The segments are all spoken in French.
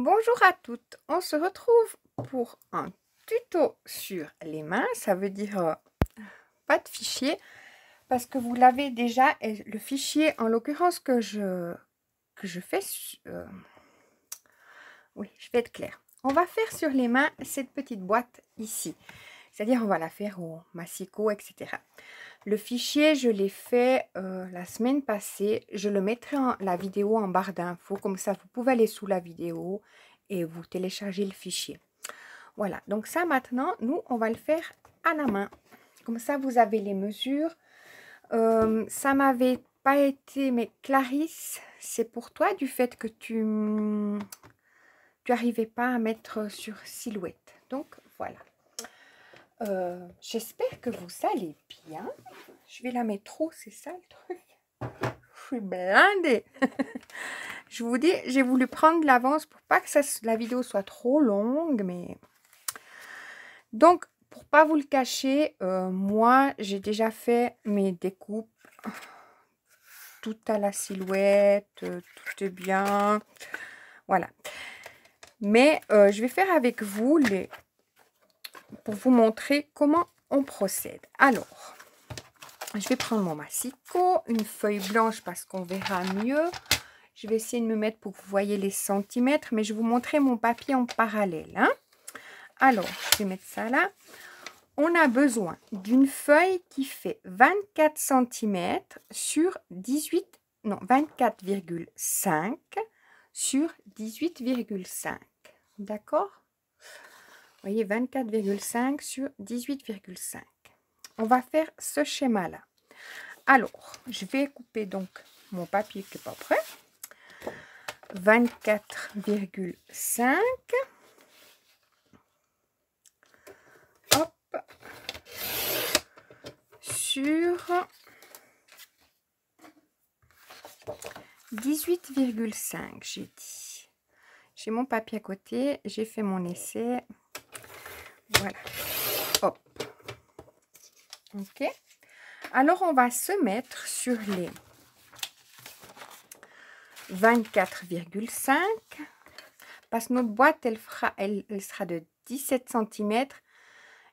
Bonjour à toutes, on se retrouve pour un tuto sur les mains, ça veut dire pas de fichier parce que vous l'avez déjà et le fichier en l'occurrence que je fais, oui je vais être claire. On va faire sur les mains cette petite boîte ici, c'est-à-dire on va la faire au massicot etc. Le fichier je l'ai fait la semaine passée, je le mettrai la vidéo en barre d'infos, comme ça vous pouvez aller sous la vidéo et vous téléchargez le fichier. Voilà, donc ça maintenant, nous, on va le faire à la main. Comme ça, vous avez les mesures. Ça m'avait pas été, mais Clarisse, c'est pour toi du fait que tu arrivais pas à mettre sur silhouette. Donc, voilà. J'espère que vous allez bien. Je vais la mettre où, c'est ça le truc. Je suis blindée. Je vous dis, j'ai voulu prendre l'avance pour pas que la vidéo soit trop longue, mais... Donc, pour pas vous le cacher, moi, j'ai déjà fait mes découpes. Tout à la silhouette, tout est bien. Voilà. Mais je vais faire avec vous pour vous montrer comment on procède. Alors, je vais prendre mon massicot, une feuille blanche parce qu'on verra mieux. Je vais essayer de me mettre pour que vous voyez les centimètres, mais je vais vous montrer mon papier en parallèle. Hein. Alors, je vais mettre ça là. On a besoin d'une feuille qui fait 24 cm sur 24,5 sur 18,5. D'accord? Vous voyez, 24,5 sur 18,5. On va faire ce schéma-là. Alors, je vais couper donc mon papier qui n'est pas prêt. 24,5. Hop. Sur 18,5, j'ai dit. J'ai mon papier à côté, j'ai fait mon essai. Voilà. Hop. Ok. Alors, on va se mettre sur les 24,5 parce que notre boîte, elle sera de 17 cm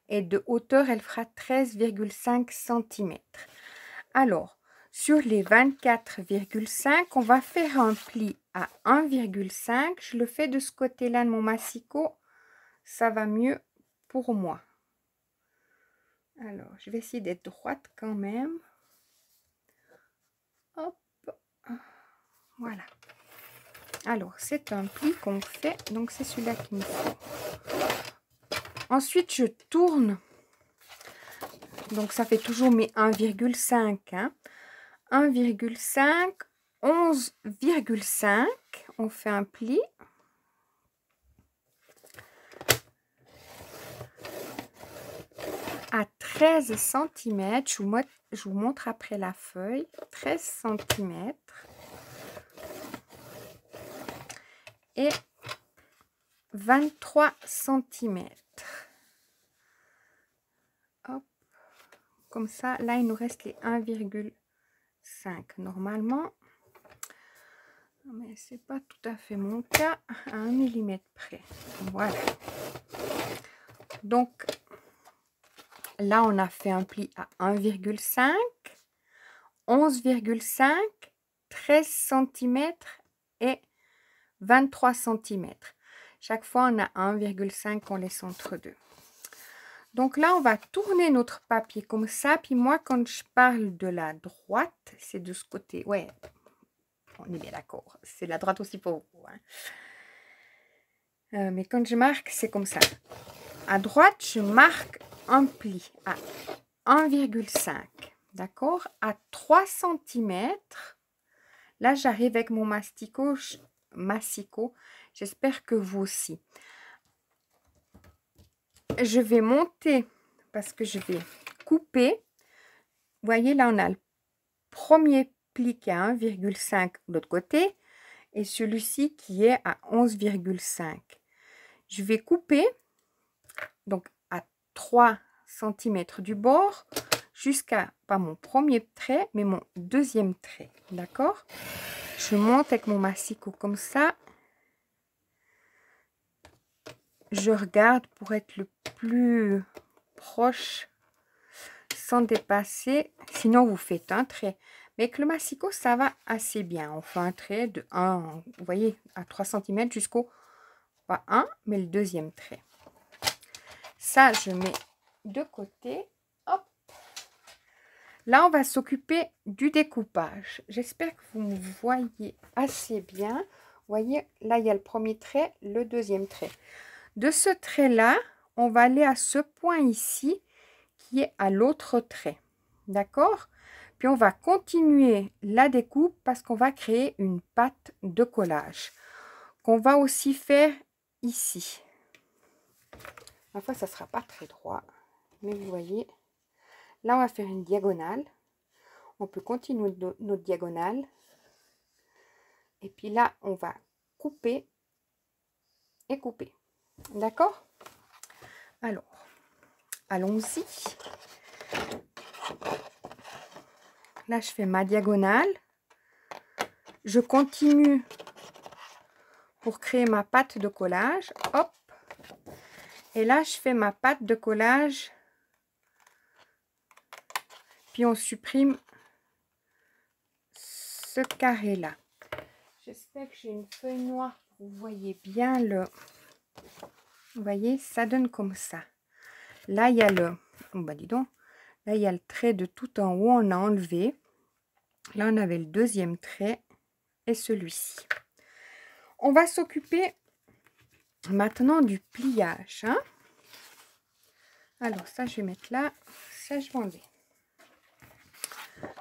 et de hauteur, elle fera 13,5 cm. Alors, sur les 24,5, on va faire un pli à 1,5. Je le fais de ce côté-là de mon massicot. Ça va mieux pour moi. Alors, je vais essayer d'être droite quand même. Hop. Voilà. Alors, c'est un pli qu'on fait. Donc, c'est celui-là qu'il me faut. Ensuite, je tourne. Donc, ça fait toujours mes 1,5. Hein. 1,5, 11,5. On fait un pli. À 13 cm, je vous montre après la feuille, 13 cm et 23 cm. Hop, comme ça, là il nous reste les 1,5 normalement, mais c'est pas tout à fait mon cas, à 1 mm près. Voilà. Donc là, on a fait un pli à 1,5, 11,5, 13 cm et 23 cm. Chaque fois, on a 1,5 qu'on laisse entre deux. Donc là, on va tourner notre papier comme ça. Puis moi, quand je parle de la droite, c'est de ce côté. Ouais, on est bien d'accord. C'est la droite aussi pour vous. Hein. Mais quand je marque, c'est comme ça. À droite, je marque un pli à 1,5. D'accord? À 3 cm. Là, j'arrive avec mon massicot. J'espère que vous aussi. Je vais monter parce que je vais couper. Vous voyez, là, on a le premier pli qui est à 1,5 de l'autre côté et celui-ci qui est à 11,5. Je vais couper donc à 3 cm du bord jusqu'à, pas mon premier trait, mais mon deuxième trait. D'accord? Je monte avec mon massicot comme ça. je regarde pour être le plus proche sans dépasser. Sinon, vous faites un trait. Mais avec le massicot, ça va assez bien. On fait un trait de 1, vous voyez, à 3 cm jusqu'au, pas 1, mais le deuxième trait. Ça, je mets de côté. Hop. Là, on va s'occuper du découpage. J'espère que vous me voyez assez bien. Vous voyez, là, il y a le premier trait, le deuxième trait. De ce trait-là, on va aller à ce point ici, qui est à l'autre trait. D'accord? Puis on va continuer la découpe parce qu'on va créer une patte de collage qu'on va aussi faire ici. Parfois, ça ne sera pas très droit, mais vous voyez, là, on va faire une diagonale. On peut continuer notre diagonale. Et puis là, on va couper et couper. D'accord? Alors, allons-y. Là, je fais ma diagonale. Je continue pour créer ma patte de collage. Hop. Et là, je fais ma patte de collage. Puis on supprime ce carré-là. J'espère que j'ai une feuille noire. Vous voyez bien le... Vous voyez, ça donne comme ça. Là, il y a le... Oh, bah dis donc. Là, il y a le trait de tout en haut. On a enlevé. Là, on avait le deuxième trait. Et celui-ci. On va s'occuper maintenant du pliage. Hein? Alors, ça, je vais mettre là. Ça, je vais enlever.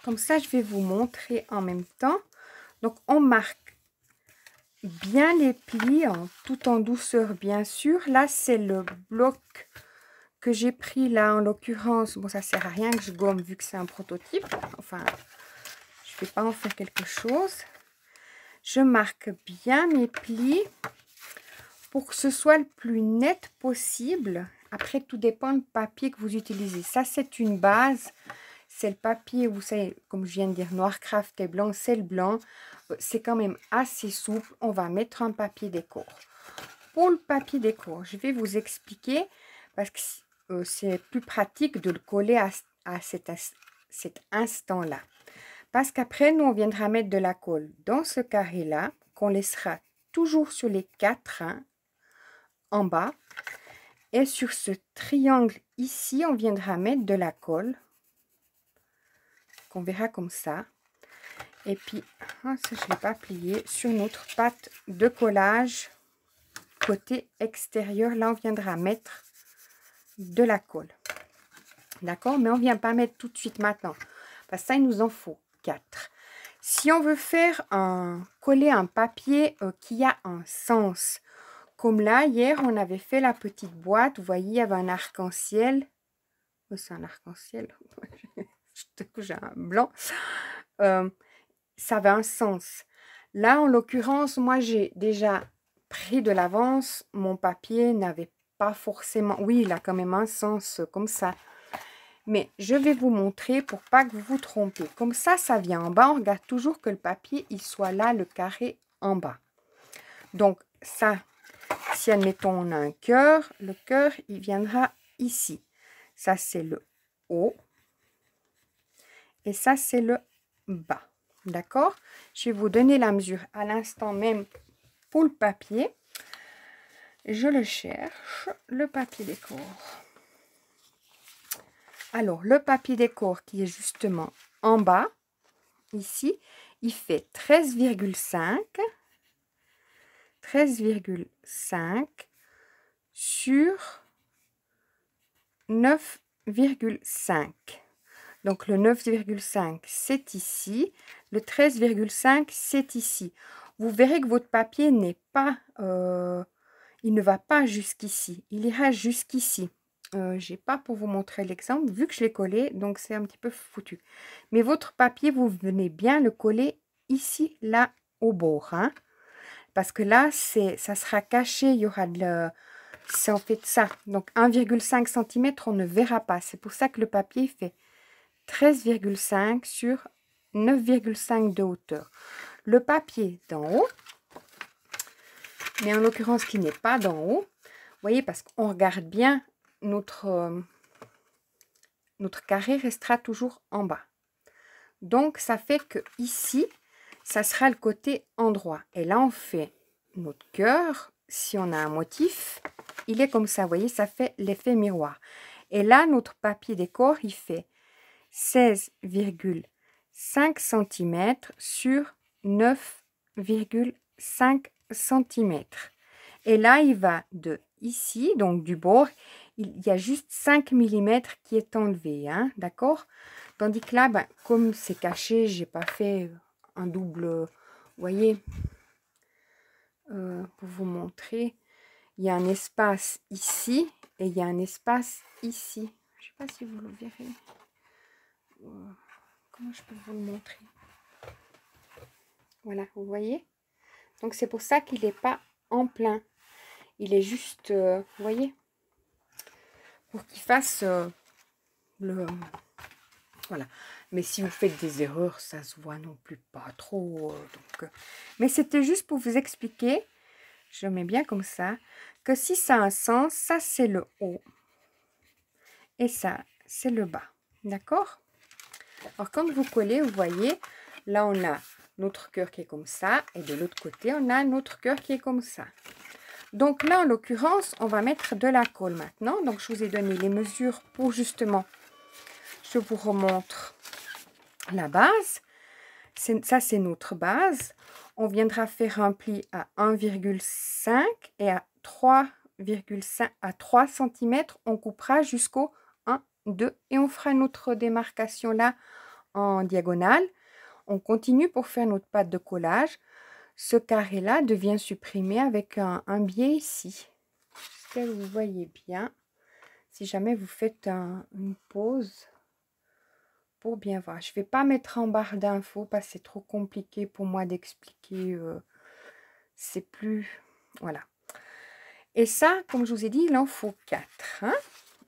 Comme ça, je vais vous montrer en même temps. Donc, on marque bien les plis, tout en douceur, bien sûr. Là, c'est le bloc que j'ai pris là, en l'occurrence. Bon, ça sert à rien que je gomme vu que c'est un prototype. Enfin, je ne vais pas en faire quelque chose. Je marque bien mes plis pour que ce soit le plus net possible. Après, tout dépend du papier que vous utilisez. Ça, c'est une base. C'est le papier, vous savez, comme je viens de dire, noir craft et blanc, c'est le blanc. C'est quand même assez souple. On va mettre un papier décor. Pour le papier décor, je vais vous expliquer parce que c'est plus pratique de le coller à cet instant-là. Parce qu'après, nous, on viendra mettre de la colle dans ce carré-là, qu'on laissera toujours sur les 4 en bas. Et sur ce triangle ici, on viendra mettre de la colle. Qu'on verra comme ça. Et puis, ça, je ne l'ai pas plié. Sur notre pâte de collage, côté extérieur, là, on viendra mettre de la colle. D'accord? Mais on ne vient pas mettre tout de suite maintenant. Parce que ça, il nous en faut 4. Si on veut faire coller un papier qui a un sens, comme là, hier, on avait fait la petite boîte. Vous voyez, il y avait un arc-en-ciel. Oh, c'est un arc-en-ciel. J'ai un blanc. Ça avait un sens. Là, en l'occurrence, moi, j'ai déjà pris de l'avance. Mon papier n'avait pas forcément... Oui, il a quand même un sens comme ça. Mais je vais vous montrer pour pas que vous vous trompez. Comme ça, ça vient en bas. On regarde toujours que le papier, il soit là, le carré en bas. Donc, ça, si admettons, on a un cœur, le cœur, il viendra ici. Ça, c'est le haut. Et ça, c'est le bas. D'accord? Je vais vous donner la mesure à l'instant même pour le papier. Je le cherche, le papier décor. Alors, le papier décor qui est justement en bas, ici, il fait 13,5 sur 9,5. Donc, le 9,5, c'est ici. Le 13,5, c'est ici. Vous verrez que votre papier n'est pas... il ne va pas jusqu'ici. Il ira jusqu'ici. Je n'ai pas pour vous montrer l'exemple, vu que je l'ai collé, donc c'est un petit peu foutu. Mais votre papier, vous venez bien le coller ici, là, au bord. Hein? Parce que là, ça sera caché. Il y aura c'est en fait ça. Donc, 1,5 cm, on ne verra pas. C'est pour ça que le papier fait 13,5 sur 9,5 de hauteur. Le papier d'en haut, mais en l'occurrence qui n'est pas d'en haut, voyez, parce qu'on regarde bien, notre carré restera toujours en bas. Donc, ça fait que ici, ça sera le côté endroit. Et là, on fait notre cœur. Si on a un motif, il est comme ça, vous voyez, ça fait l'effet miroir. Et là, notre papier décor, il fait 16,5 cm sur 9,5 cm. Et là, il va de ici, donc du bord, il y a juste 5 mm qui est enlevé, hein, d'accord? Tandis que là, ben, comme c'est caché, j'ai pas fait un double, vous voyez, pour vous montrer, il y a un espace ici et il y a un espace ici. Je sais pas si vous le verrez. Comment je peux vous le montrer? Voilà, vous voyez? Donc c'est pour ça qu'il n'est pas en plein. Il est juste, vous voyez, pour qu'il fasse le... Voilà. Mais si vous faites des erreurs, ça se voit non plus pas trop. Mais c'était juste pour vous expliquer, je mets bien comme ça, que si ça a un sens, ça c'est le haut. Et ça, c'est le bas. D'accord? Alors quand vous collez, vous voyez, là on a notre cœur qui est comme ça. Et de l'autre côté, on a notre cœur qui est comme ça. Donc là, en l'occurrence, on va mettre de la colle maintenant. Donc je vous ai donné les mesures pour justement, je vous remontre la base. Ça, c'est notre base. On viendra faire un pli à 1,5 et à 3,5 à 3 cm. On coupera jusqu'au 1, 2 et on fera notre démarcation là en diagonale. On continue pour faire notre pâte de collage. Ce carré là devient supprimé avec un biais ici. J'espère que vous voyez bien. Si jamais vous faites une pause pour bien voir. Je ne vais pas mettre en barre d'infos parce que c'est trop compliqué pour moi d'expliquer. C'est plus... Voilà. Et ça, comme je vous ai dit, il en faut 4. Hein?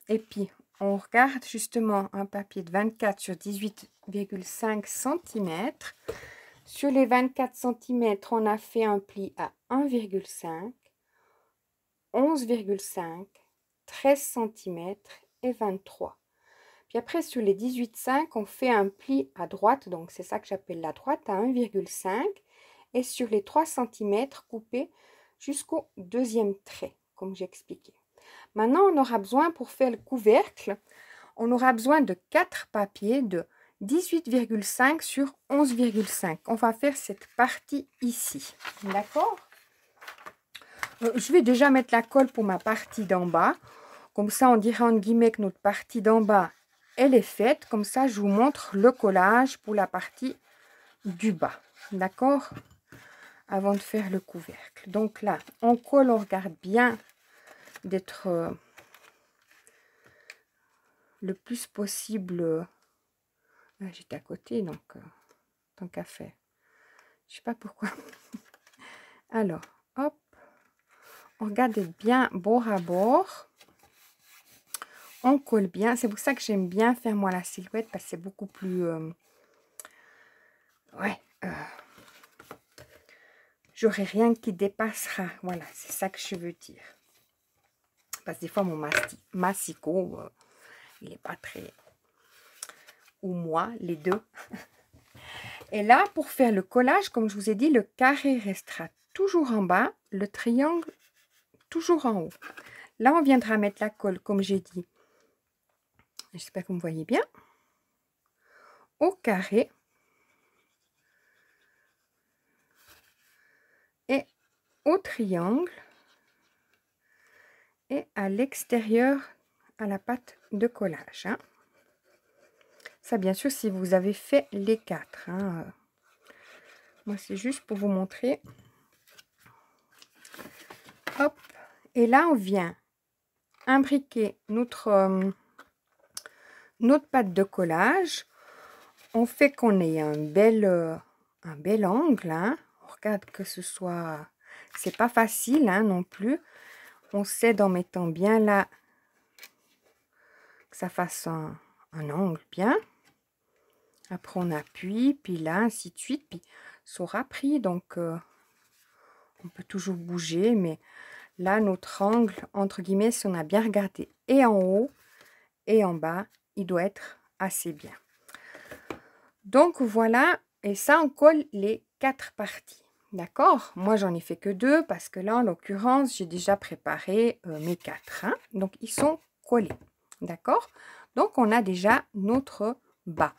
Et puis, on regarde justement un papier de 24 sur 18,5 cm. Sur les 24 cm, on a fait un pli à 1,5, 11,5, 13 cm et 23. Puis après, sur les 18,5, on fait un pli à droite, donc c'est ça que j'appelle la droite, à 1,5. Et sur les 3 cm, coupés jusqu'au deuxième trait, comme j'expliquais. Maintenant, on aura besoin, pour faire le couvercle, on aura besoin de 4 papiers de 18,5 sur 11,5. On va faire cette partie ici, d'accord? Je vais déjà mettre la colle pour ma partie d'en bas. Comme ça, on dirait en guillemets que notre partie d'en bas, elle est faite. Comme ça, je vous montre le collage pour la partie du bas. D'accord? Avant de faire le couvercle. Donc là, on colle, on regarde bien d'être le plus possible. J'étais à côté, donc tant qu'à faire. Je sais pas pourquoi. Alors, hop. On regarde d'être bien bord à bord. On colle bien. C'est pour ça que j'aime bien faire moi la silhouette, parce que c'est beaucoup plus... j'aurai rien qui dépassera. Voilà, c'est ça que je veux dire. Parce que des fois, mon massicot, il n'est pas très... Ou moi, les deux. Et là, pour faire le collage, comme je vous ai dit, le carré restera toujours en bas, le triangle toujours en haut. Là, on viendra mettre la colle, comme j'ai dit. J'espère que vous me voyez bien. Au carré. Et au triangle. Et à l'extérieur, à la pâte de collage. Hein. Ça, bien sûr, si vous avez fait les 4. Hein. Moi, c'est juste pour vous montrer. Hop. Et là, on vient imbriquer notre pâte de collage. On fait qu'on ait un bel angle. Hein. On regarde que ce soit... C'est pas facile hein, non plus. On sait en mettant bien là que ça fasse un angle bien. Après, on appuie, puis là, ainsi de suite. Puis, ça aura pris. Donc, on peut toujours bouger. Mais là, notre angle, entre guillemets, si on a bien regardé, et en haut et en bas, il doit être assez bien. Donc, voilà. Et ça, on colle les 4 parties. D'accord? Moi, j'en ai fait que 2 parce que là, en l'occurrence, j'ai déjà préparé mes 4. Hein? Donc, ils sont collés. D'accord? Donc, on a déjà notre bas.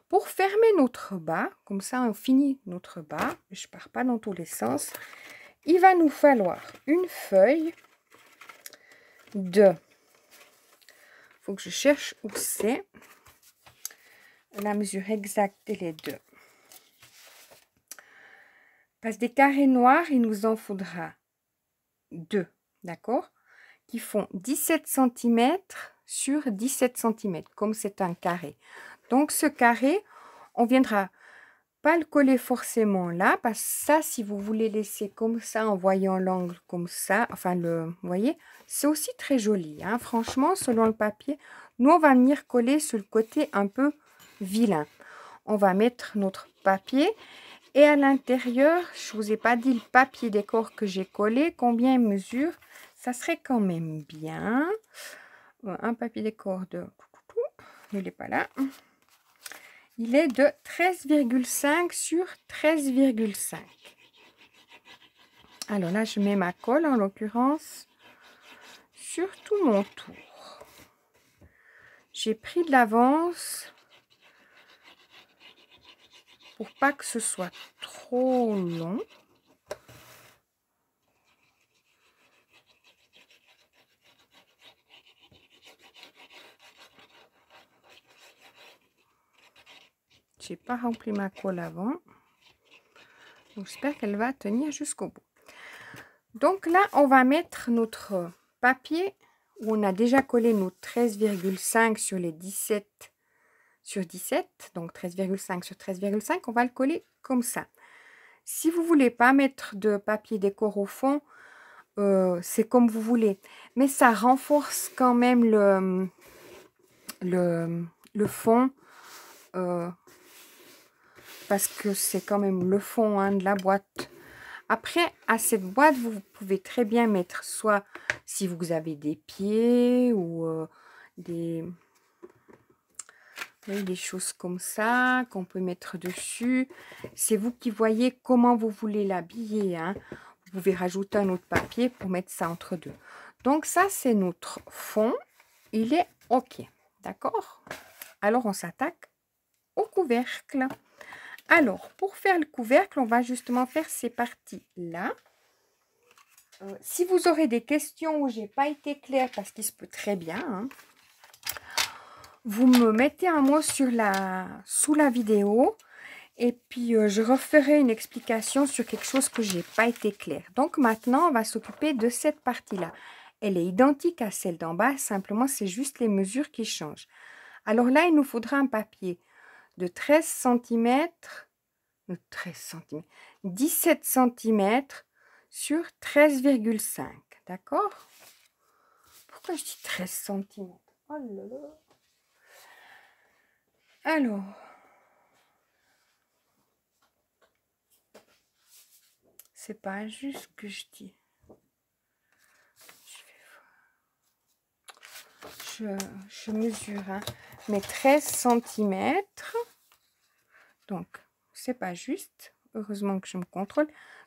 Pour fermer notre bas, comme ça, on finit notre bas. Je ne pars pas dans tous les sens. Il va nous falloir une feuille de... Il faut que je cherche où c'est. La mesure exacte, elle est de... Parce que des carrés noirs, il nous en faudra 2, d'accord? Qui font 17 cm sur 17 cm, comme c'est un carré. Donc, ce carré, on viendra pas le coller forcément là, parce que ça, si vous voulez laisser comme ça, en voyant l'angle comme ça, enfin, vous voyez, c'est aussi très joli, hein? Franchement, selon le papier. Nous, on va venir coller sur le côté un peu vilain. On va mettre notre papier. Et à l'intérieur, je ne vous ai pas dit le papier décor que j'ai collé, combien il mesure. Ça serait quand même bien. Un papier décor de... Il n'est pas là. Il est de 13,5 sur 13,5. Alors là, je mets ma colle, en l'occurrence, sur tout mon tour. J'ai pris de l'avance pour pas que ce soit trop long. J'ai pas rempli ma colle avant. J'espère qu'elle va tenir jusqu'au bout. Donc là, on va mettre notre papier où on a déjà collé nos 13,5 sur les 17 sur 17. Donc 13,5 sur 13,5, on va le coller comme ça. Si vous voulez pas mettre de papier décor au fond, c'est comme vous voulez. Mais ça renforce quand même le fond. Parce que c'est quand même le fond, hein, de la boîte. Après, à cette boîte, vous pouvez très bien mettre soit si vous avez des pieds ou des choses comme ça qu'on peut mettre dessus. C'est vous qui voyez comment vous voulez l'habiller. Hein. Vous pouvez rajouter un autre papier pour mettre ça entre deux. Donc ça, c'est notre fond. Il est OK. D'accord? Alors, on s'attaque au couvercle. Alors, pour faire le couvercle, on va justement faire ces parties-là. Si vous aurez des questions où j'ai pas été claire, parce qu'il se peut très bien, hein, vous me mettez un mot sous la vidéo et puis je referai une explication sur quelque chose que j'ai pas été claire. Donc maintenant, on va s'occuper de cette partie-là. Elle est identique à celle d'en bas, simplement c'est juste les mesures qui changent. Alors là, il nous faudra un papier de 13 cm, 17 cm sur 13,5. D'accord? Pourquoi je dis 13 cm? Oh là là. Alors, c'est pas juste que je dis. Je mesure, hein, mes 13 cm. Donc, c'est pas juste. Heureusement que je me contrôle.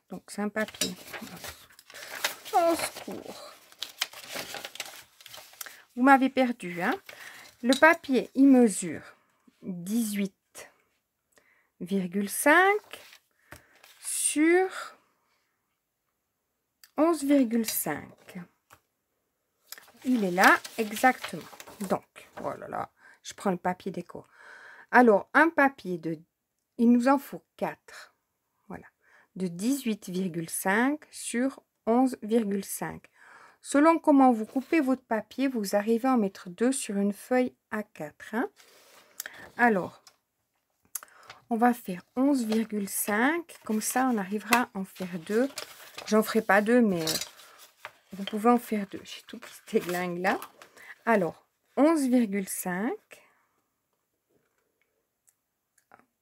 Donc, c'est un papier. Au secours. Vous m'avez perdu, hein. Le papier, il mesure 18,5 sur 11,5. Il est là, exactement. Donc, oh là là, je prends le papier déco. Alors, un papier de... Il nous en faut 4. Voilà. De 18,5 sur 11,5. Selon comment vous coupez votre papier, vous arrivez à en mettre 2 sur une feuille A4. Hein. Alors, on va faire 11,5. Comme ça, on arrivera à en faire 2. J'en ferai pas 2, mais vous pouvez en faire 2. J'ai tout qui se déglingue là. Alors, 11,5.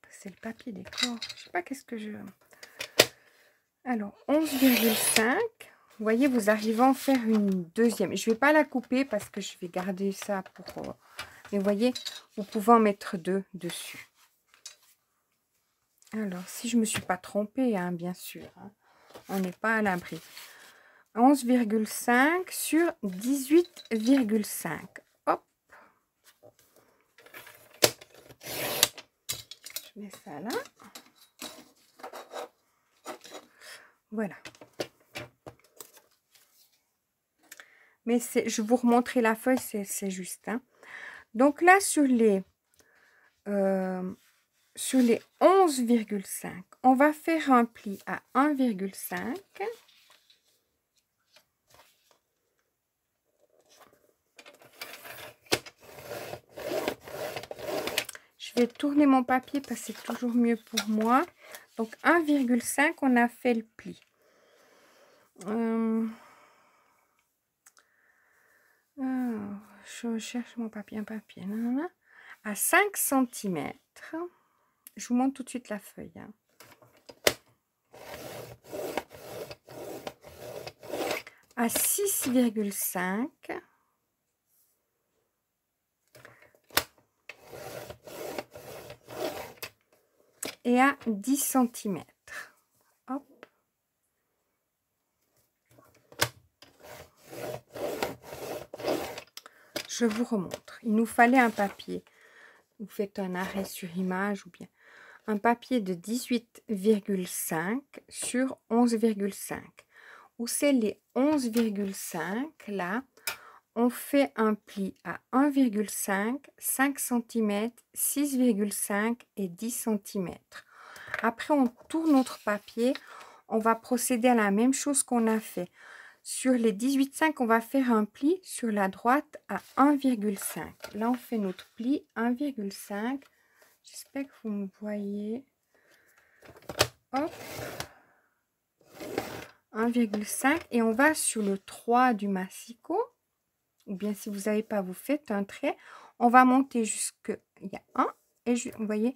C'est le papier décor. Je sais pas qu'est-ce que je... Alors, 11,5. Vous voyez, vous arrivez à en faire une deuxième. Je ne vais pas la couper parce que je vais garder ça pour... mais vous voyez, vous pouvez en mettre deux dessus. Alors, si je ne me suis pas trompée, hein, bien sûr, hein, on n'est pas à l'abri. 11,5 sur 18,5. Hop. Je mets ça là. Voilà. Mais je vous remontrer la feuille, c'est juste. Hein. Donc là, sur les 11,5, on va faire un pli à 1,5. Je vais tourner mon papier parce que c'est toujours mieux pour moi. Donc 1,5, on a fait le pli. Je cherche mon papier, un papier. Nanana. À 5 cm. Je vous montre tout de suite la feuille. Hein. À 6,5. Et à 10 cm. Hop. Je vous remontre. Il nous fallait un papier. Vous faites un arrêt sur image ou bien un papier de 18,5 sur 11,5. Où c'est les 11,5 là, on fait un pli à 1,5, 5 cm, 6,5 et 10 cm. Après, on tourne notre papier. On va procéder à la même chose qu'on a fait. Sur les 18,5, on va faire un pli sur la droite à 1,5. Là, on fait notre pli 1,5. J'espère que vous me voyez. Hop. 1,5 et on va sur le 3 du massicot. Ou bien si vous n'avez pas, vous faites un trait. On va monter jusque... Il y a 1 et vous voyez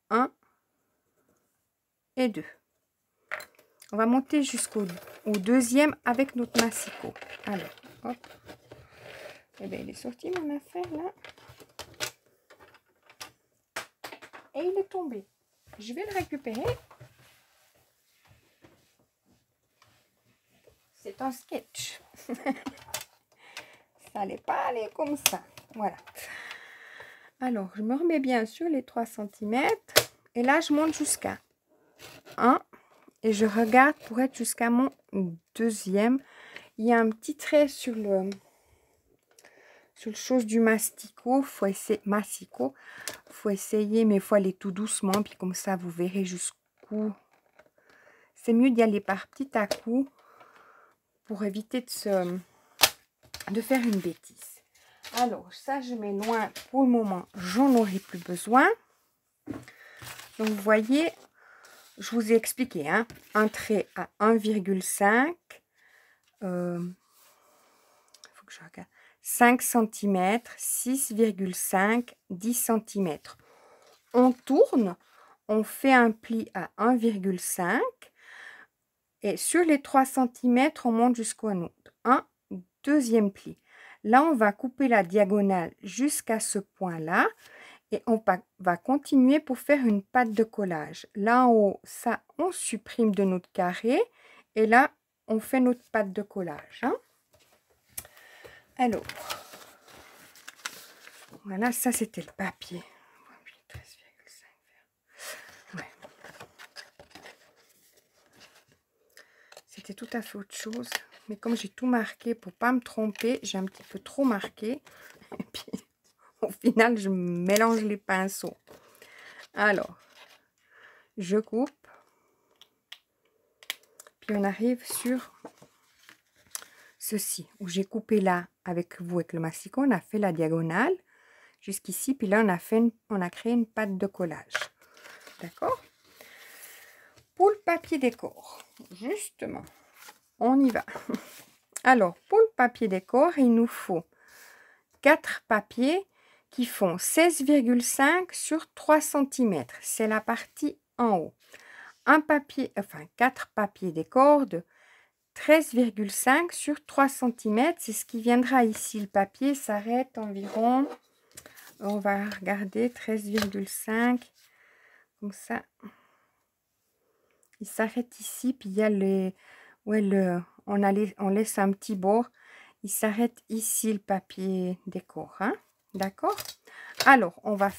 1 et 2. On va monter jusqu'au deuxième avec notre massicot. Alors, hop. Et bien, il est sorti mon affaire là. Et il est tombé. Je vais le récupérer. C'est un sketch. Ça n'allait pas aller comme ça. Voilà. Alors, je me remets bien sur les 3 cm. Et là, je monte jusqu'à 1. Et je regarde pour être jusqu'à mon deuxième. Il y a un petit trait sur le chose du masticot. Faut essayer, faut essayer, mais il faut aller tout doucement. Puis comme ça, vous verrez jusqu'où. C'est mieux d'y aller par petit à coup pour éviter de faire une bêtise. Alors, ça, je mets loin. Pour le moment, j'en aurai plus besoin. Donc, vous voyez, je vous ai expliqué, hein, un trait à 1,5. Faut que je regarde. 5 cm, 6,5, 10 cm. On tourne, on fait un pli à 1,5 et sur les 3 cm, on monte jusqu'au autre. Un deuxième pli. Là, on va couper la diagonale jusqu'à ce point-là et on va continuer pour faire une patte de collage. Là en haut, ça, on supprime de notre carré et là, on fait notre patte de collage. Hein. Alors, voilà, ça c'était le papier. 13,5. Ouais. C'était tout à fait autre chose. Mais comme j'ai tout marqué pour pas me tromper, j'ai un petit peu trop marqué. Et puis, au final, je mélange les pinceaux. Alors, je coupe. Puis on arrive sur ceci, où j'ai coupé là avec vous, avec le massicot. On a fait la diagonale jusqu'ici. Puis là, on a créé une patte de collage. D'accord? Pour le papier décor, justement, on y va. Alors, pour le papier décor, il nous faut 4 papiers qui font 16,5 sur 3 cm. C'est la partie en haut. Un papier, enfin 4 papiers décor de 13,5 sur 3 cm. C'est ce qui viendra ici. Le papier s'arrête environ, on va regarder, 13,5, comme ça. Il s'arrête ici, puis il y a les... Ouais, on laisse un petit bord. Il s'arrête ici, le papier décor. Hein? D'accord? Alors, on va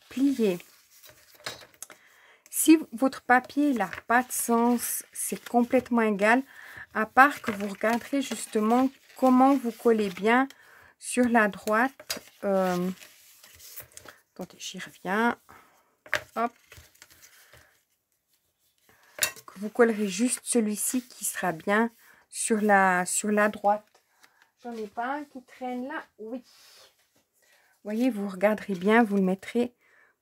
plier. Si votre papier n'a pas de sens, c'est complètement égal, à part que vous regarderez justement comment vous collez bien sur la droite. Attendez, j'y reviens. Hop. Que vous collerez juste celui-ci qui sera bien sur la droite. J'en ai pas un qui traîne là. Oui. Vous voyez, vous regarderez bien, vous le mettrez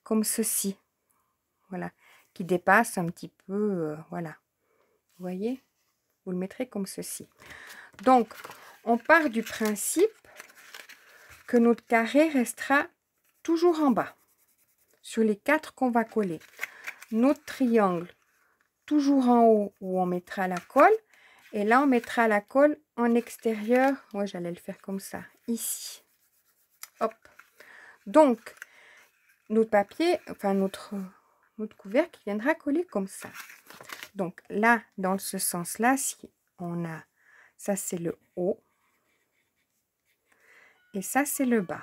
comme ceci. Voilà. Qui dépasse un petit peu. Voilà. Vous voyez? Vous le mettrez comme ceci. Donc, on part du principe que notre carré restera toujours en bas. Sur les 4 qu'on va coller. Notre triangle, toujours en haut où on mettra la colle. Et là, on mettra la colle en extérieur. Ouais, j'allais le faire comme ça. Ici. Hop. Donc, notre papier, enfin notre couvercle viendra coller comme ça. Donc là, dans ce sens-là, si on a, ça c'est le haut. Et ça c'est le bas.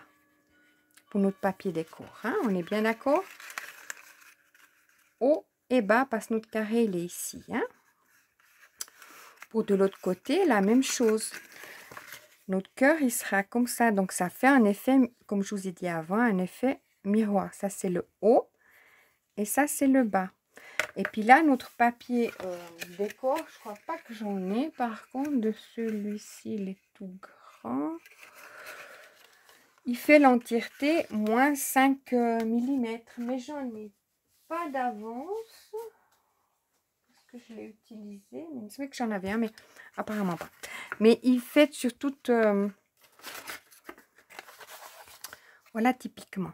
Pour notre papier décor. Hein, on est bien d'accord? Haut et bas, parce que notre carré, il est ici. Hein. Pour de l'autre côté, la même chose. Notre cœur, il sera comme ça. Donc, ça fait un effet, comme je vous ai dit avant, un effet miroir. Ça, c'est le haut. Et ça, c'est le bas. Et puis là, notre papier décor, je crois pas que j'en ai. Par contre, de celui-ci, il est tout grand. Il fait l'entièreté moins 5 mm. Mais j'en ai pas d'avance. Que je l'ai utilisé, mais il me semblait que j'en avais un, mais apparemment pas. Mais il fait sur toute... voilà, typiquement.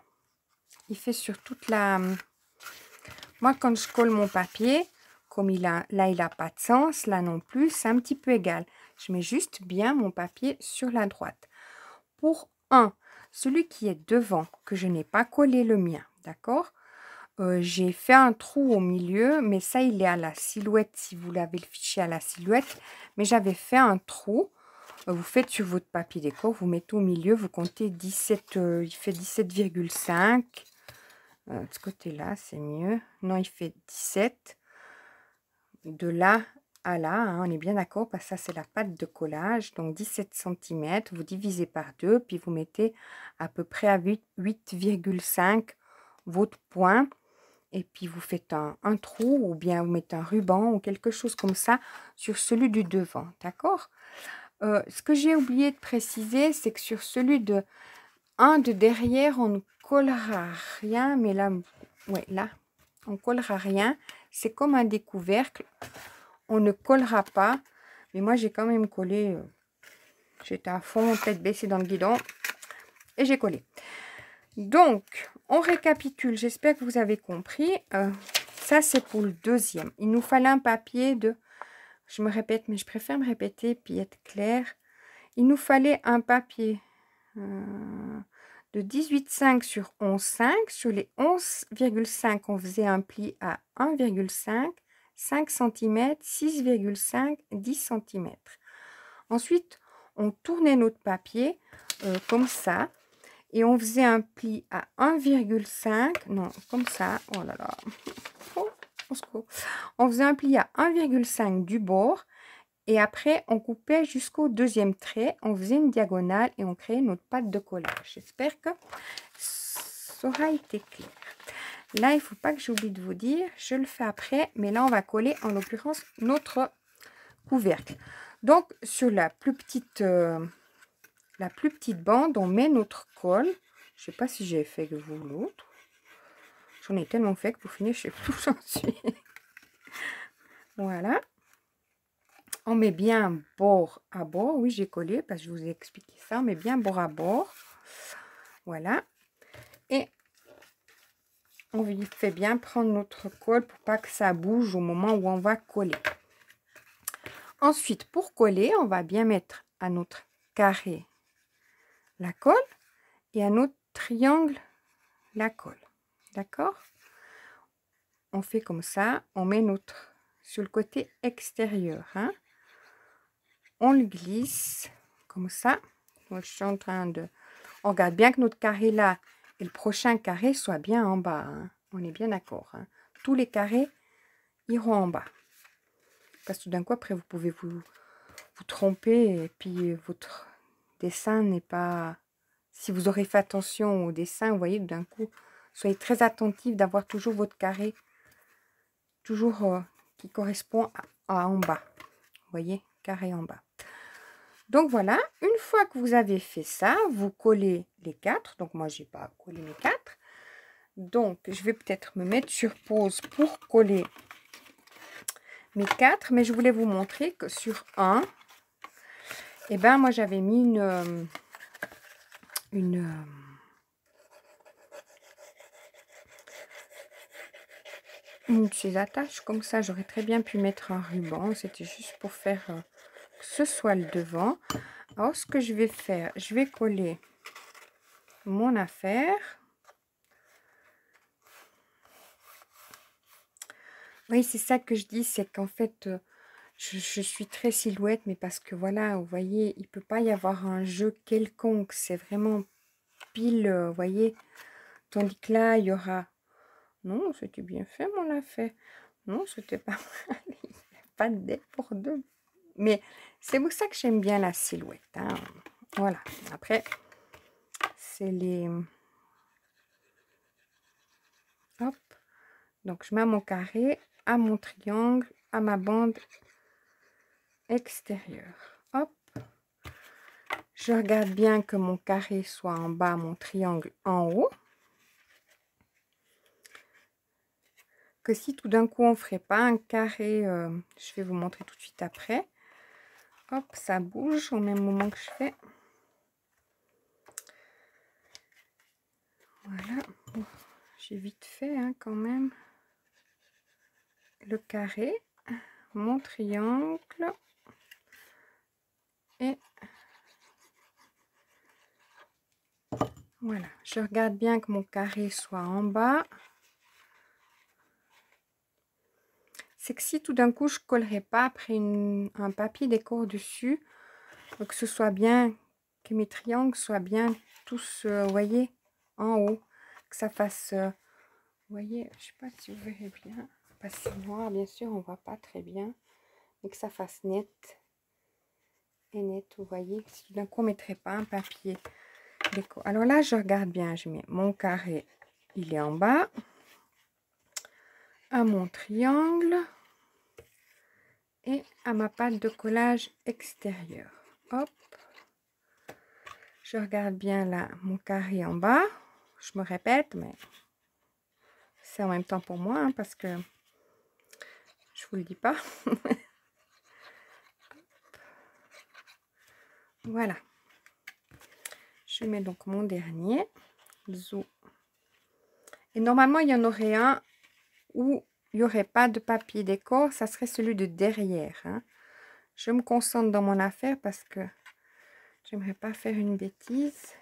Il fait sur toute la... Moi, quand je colle mon papier, comme là, il n'a pas de sens, là non plus, c'est un petit peu égal. Je mets juste bien mon papier sur la droite. Pour celui qui est devant, que je n'ai pas collé le mien, d'accord? J'ai fait un trou au milieu, mais ça, il est à la silhouette, si vous l'avez le fichier à la silhouette. Mais j'avais fait un trou. Vous faites sur votre papier décor, vous mettez au milieu, vous comptez 17, il fait 17,5. De ce côté-là, c'est mieux. Non, il fait 17. De là à là, hein, on est bien d'accord, parce que ça, c'est la pâte de collage. Donc, 17 cm, vous divisez par 2, puis vous mettez à peu près à 8,5 votre point. Et puis, vous faites un trou ou bien vous mettez un ruban ou quelque chose comme ça sur celui du devant. D'accord? Ce que j'ai oublié de préciser, c'est que sur celui de derrière, on ne collera rien. Mais là, ouais, là, on ne collera rien. C'est comme un découvercle. On ne collera pas. Mais moi, j'ai quand même collé. J'étais à fond, tête baissée dans le guidon. Et j'ai collé. Donc, on récapitule. J'espère que vous avez compris. Ça, c'est pour le deuxième. Il nous fallait un papier de... Je me répète, mais je préfère me répéter puis être clair. Il nous fallait un papier de 18,5 sur 11,5. Sur les 11,5, on faisait un pli à 1,5, 5 cm, 6,5, 10 cm. Ensuite, on tournait notre papier comme ça. Et on faisait un pli à 1,5. Non, comme ça. Oh là là. Oh, au secours. On faisait un pli à 1,5 du bord. Et après, on coupait jusqu'au deuxième trait. On faisait une diagonale et on créait notre pâte de collage. J'espère que ça aura été clair. Là, il ne faut pas que j'oublie de vous dire. Je le fais après. Mais là, on va coller, en l'occurrence, notre couvercle. Donc, sur la plus petite bande, on met notre colle. Je sais pas si j'ai fait que vous l'autre. J'en ai tellement fait que pour finir, je sais plus où j'en suis. Voilà. On met bien bord à bord. Oui, j'ai collé parce que je vous ai expliqué ça. On met bien bord à bord. Voilà. Et on fait bien prendre notre colle pour pas que ça bouge au moment où on va coller. Ensuite, pour coller, on va bien mettre à notre carré la colle et à notre triangle la colle. D'accord? On fait comme ça, on met notre sur le côté extérieur. Hein? On le glisse comme ça. Donc, je suis en train de... On regarde bien que notre carré là et le prochain carré soit bien en bas. Hein? On est bien d'accord. Hein? Tous les carrés iront en bas. Parce que tout d'un coup, après, vous pouvez vous tromper et puis votre dessin n'est pas... Si vous aurez fait attention au dessin, vous voyez, d'un coup, soyez très attentif d'avoir toujours votre carré, toujours qui correspond à en bas. Vous voyez, carré en bas. Donc voilà, une fois que vous avez fait ça, vous collez les 4. Donc moi, j'ai pas collé mes 4. Donc, je vais peut-être me mettre sur pause pour coller mes 4. Mais je voulais vous montrer que sur 1, eh ben, moi, j'avais mis une de ces attaches comme ça. J'aurais très bien pu mettre un ruban. C'était juste pour faire que ce soit le devant. Alors, ce que je vais faire, je vais coller mon affaire. Oui, c'est ça que je dis, c'est qu'en fait, je suis très silhouette, mais parce que voilà, vous voyez, il ne peut pas y avoir un jeu quelconque. C'est vraiment pile, vous voyez. Tandis que là, il y aura... Non, c'était bien fait, mon affaire. Non, c'était pas mal. Il n'y a pas de débordement. Mais c'est pour ça que j'aime bien la silhouette. Hein. Voilà. Après, c'est les... Hop. Donc, je mets mon carré, à mon triangle, à ma bande extérieure. Hop. Je regarde bien que mon carré soit en bas, mon triangle en haut. Que si tout d'un coup on ne ferait pas un carré, je vais vous montrer tout de suite après. Hop, ça bouge au même moment que je fais. Voilà. J'ai vite fait hein, quand même. Le carré, mon triangle et voilà. Je regarde bien que mon carré soit en bas. C'est que si tout d'un coup je ne collerai pas après un papier décor dessus, que ce soit bien, que mes triangles soient bien tous, vous voyez, en haut, que ça fasse, vous voyez, je ne sais pas si vous verrez bien, pas si noir, bien sûr, on ne voit pas très bien, mais que ça fasse net et net, vous voyez, si tout d'un coup on ne mettrait pas un papier décor. Alors là, je regarde bien, je mets mon carré, il est en bas, à mon triangle et à ma pâte de collage extérieure. Hop. Je regarde bien là mon carré en bas. Je me répète, mais c'est en même temps pour moi, hein, parce que je vous le dis pas. Voilà. Je mets donc mon dernier. Zou. Et normalement, il y en aurait un où il n'y aurait pas de papier décor. Ça serait celui de derrière. Hein. Je me concentre dans mon affaire parce que j'aimerais pas faire une bêtise.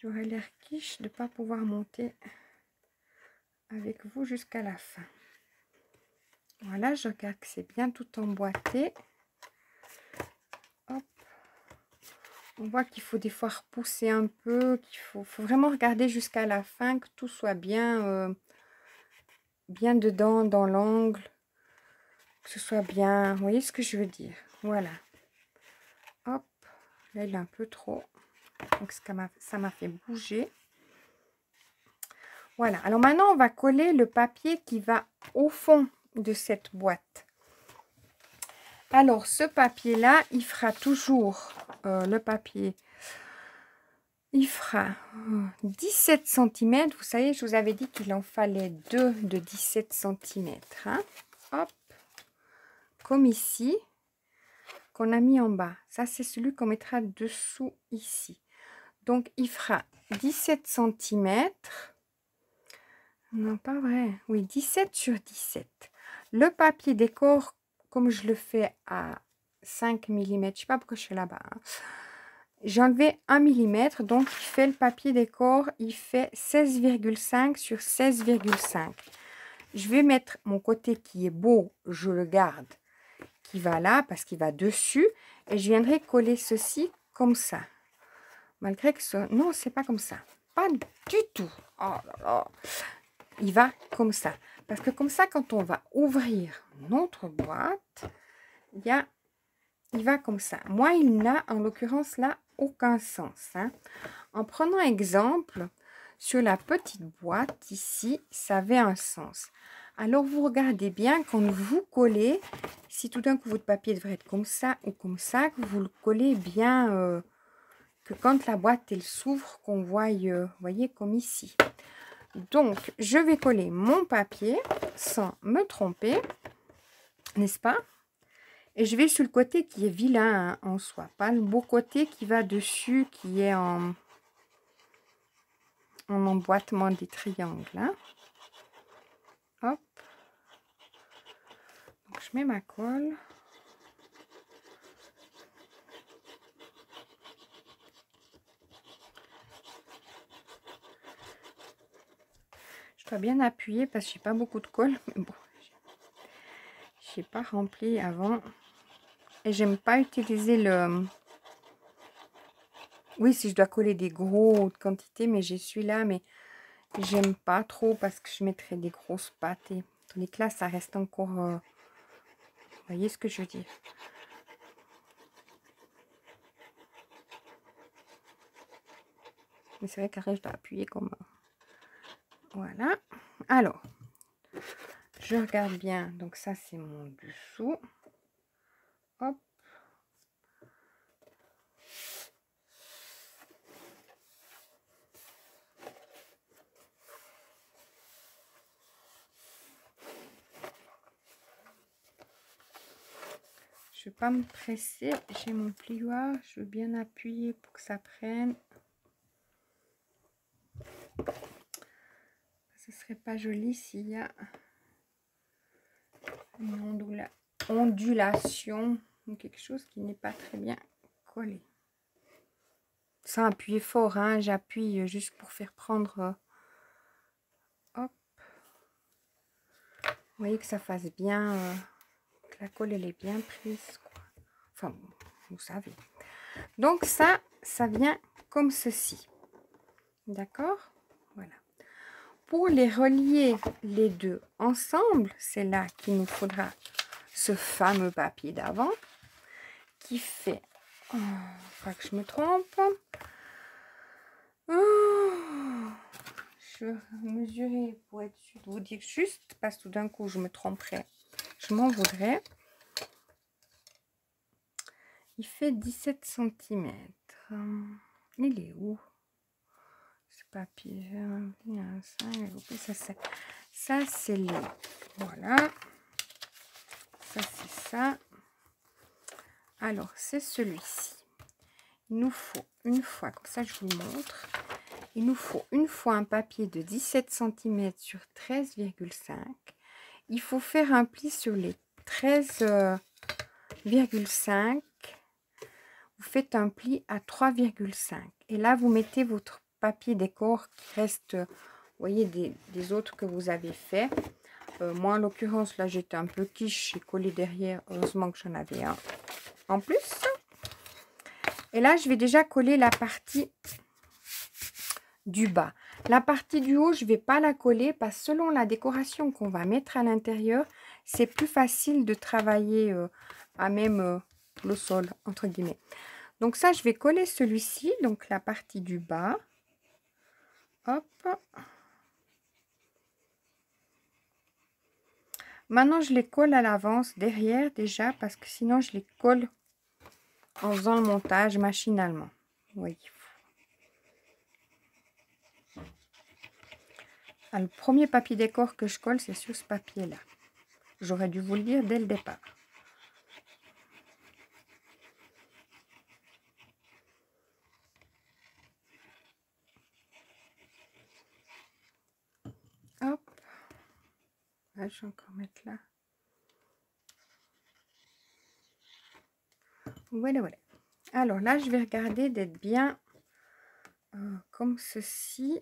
J'aurais l'air quiche de ne pas pouvoir monter avec vous jusqu'à la fin. Voilà, je regarde que c'est bien tout emboîté. Hop. On voit qu'il faut des fois repousser un peu, qu'il faut vraiment regarder jusqu'à la fin, que tout soit bien, bien dedans, dans l'angle, que ce soit bien, vous voyez ce que je veux dire. Voilà. Hop, là il est un peu trop, donc ça m'a fait bouger. Voilà, alors maintenant on va coller le papier qui va au fond de cette boîte. Alors ce papier là, il fera toujours le papier, il fera 17 cm. Vous savez, je vous avais dit qu'il en fallait 2 de 17 cm. Hein. Hop, comme ici, qu'on a mis en bas. Ça, c'est celui qu'on mettra dessous ici. Donc, il fera 17 cm. Non, pas vrai. Oui, 17 sur 17. Le papier décor comme je le fais à 5 mm, je ne sais pas pourquoi je suis là-bas. Hein. J'ai enlevé 1 mm, donc il fait le papier décor, il fait 16,5 sur 16,5. Je vais mettre mon côté qui est beau, je le garde, qui va là parce qu'il va dessus. Et je viendrai coller ceci comme ça. Malgré que ce... Non, c'est pas comme ça. Pas du tout. Oh là là. Il va comme ça. Parce que comme ça, quand on va ouvrir notre boîte, il va comme ça. Moi, il n'a en l'occurrence là aucun sens. Hein. En prenant exemple, sur la petite boîte ici, ça avait un sens. Alors, vous regardez bien quand vous collez, si tout d'un coup votre papier devrait être comme ça ou comme ça, que vous le collez bien, que quand la boîte elle s'ouvre, qu'on voit, voyez, comme ici. Donc, je vais coller mon papier sans me tromper, n'est-ce pas? Et je vais sur le côté qui est vilain hein, en soi, pas le beau côté qui va dessus, qui est en emboîtement des triangles. Hein. Hop. Donc, je mets ma colle. Je dois bien appuyer parce que j'ai pas beaucoup de colle. Mais bon, j'ai pas rempli avant. Et j'aime pas utiliser le... Oui, si je dois coller des grosses quantités, mais j'ai celui-là, mais j'aime pas trop parce que je mettrais des grosses pâtes. Et tandis que là, ça reste encore... Vous voyez ce que je veux dire? Mais c'est vrai qu'après, je dois appuyer comme... Voilà. Alors, je regarde bien. Donc ça, c'est mon dessous. Hop. Je ne vais pas me presser. J'ai mon plioir. Je veux bien appuyer pour que ça prenne. Ce serait pas joli s'il y a une ondulation ou quelque chose qui n'est pas très bien collé. Sans appuyer fort, hein, j'appuie juste pour faire prendre. Hop. Vous voyez que ça fasse bien, que la colle elle est bien prise. Quoi. Enfin, vous savez. Donc ça vient comme ceci. D'accord? Voilà. Pour les relier les deux ensemble, c'est là qu'il nous faudra ce fameux papier d'avant qui fait... Oh, pas que je me trompe. Oh, je vais mesurer pour être sûr de vous dire juste, parce que tout d'un coup je me tromperais. Je m'en voudrais. Il fait 17 cm. Il est où? Ce papier. Ça, c'est les... Voilà. Ça, c'est ça. Alors, c'est celui-ci. Il nous faut une fois, comme ça je vous le montre. Il nous faut une fois un papier de 17 cm sur 13,5. Il faut faire un pli sur les 13,5. Vous faites un pli à 3,5. Et là, vous mettez votre papier décor qui reste, vous voyez, des autres que vous avez fait. Moi, en l'occurrence, là, j'étais un peu quiche. J'ai collé derrière. Heureusement que j'en avais un en plus. Et là, je vais déjà coller la partie du bas. La partie du haut, je ne vais pas la coller parce que selon la décoration qu'on va mettre à l'intérieur, c'est plus facile de travailler à même le sol, entre guillemets. Donc ça, je vais coller celui-ci, donc la partie du bas. Hop. Maintenant, je les colle à l'avance, derrière déjà, parce que sinon, je les colle en faisant le montage machinalement. Oui. Alors, le premier papier décor que je colle, c'est sur ce papier-là. J'aurais dû vous le dire dès le départ. Hop. Là, je vais encore mettre là. Voilà, voilà. Alors là, je vais regarder d'être bien comme ceci.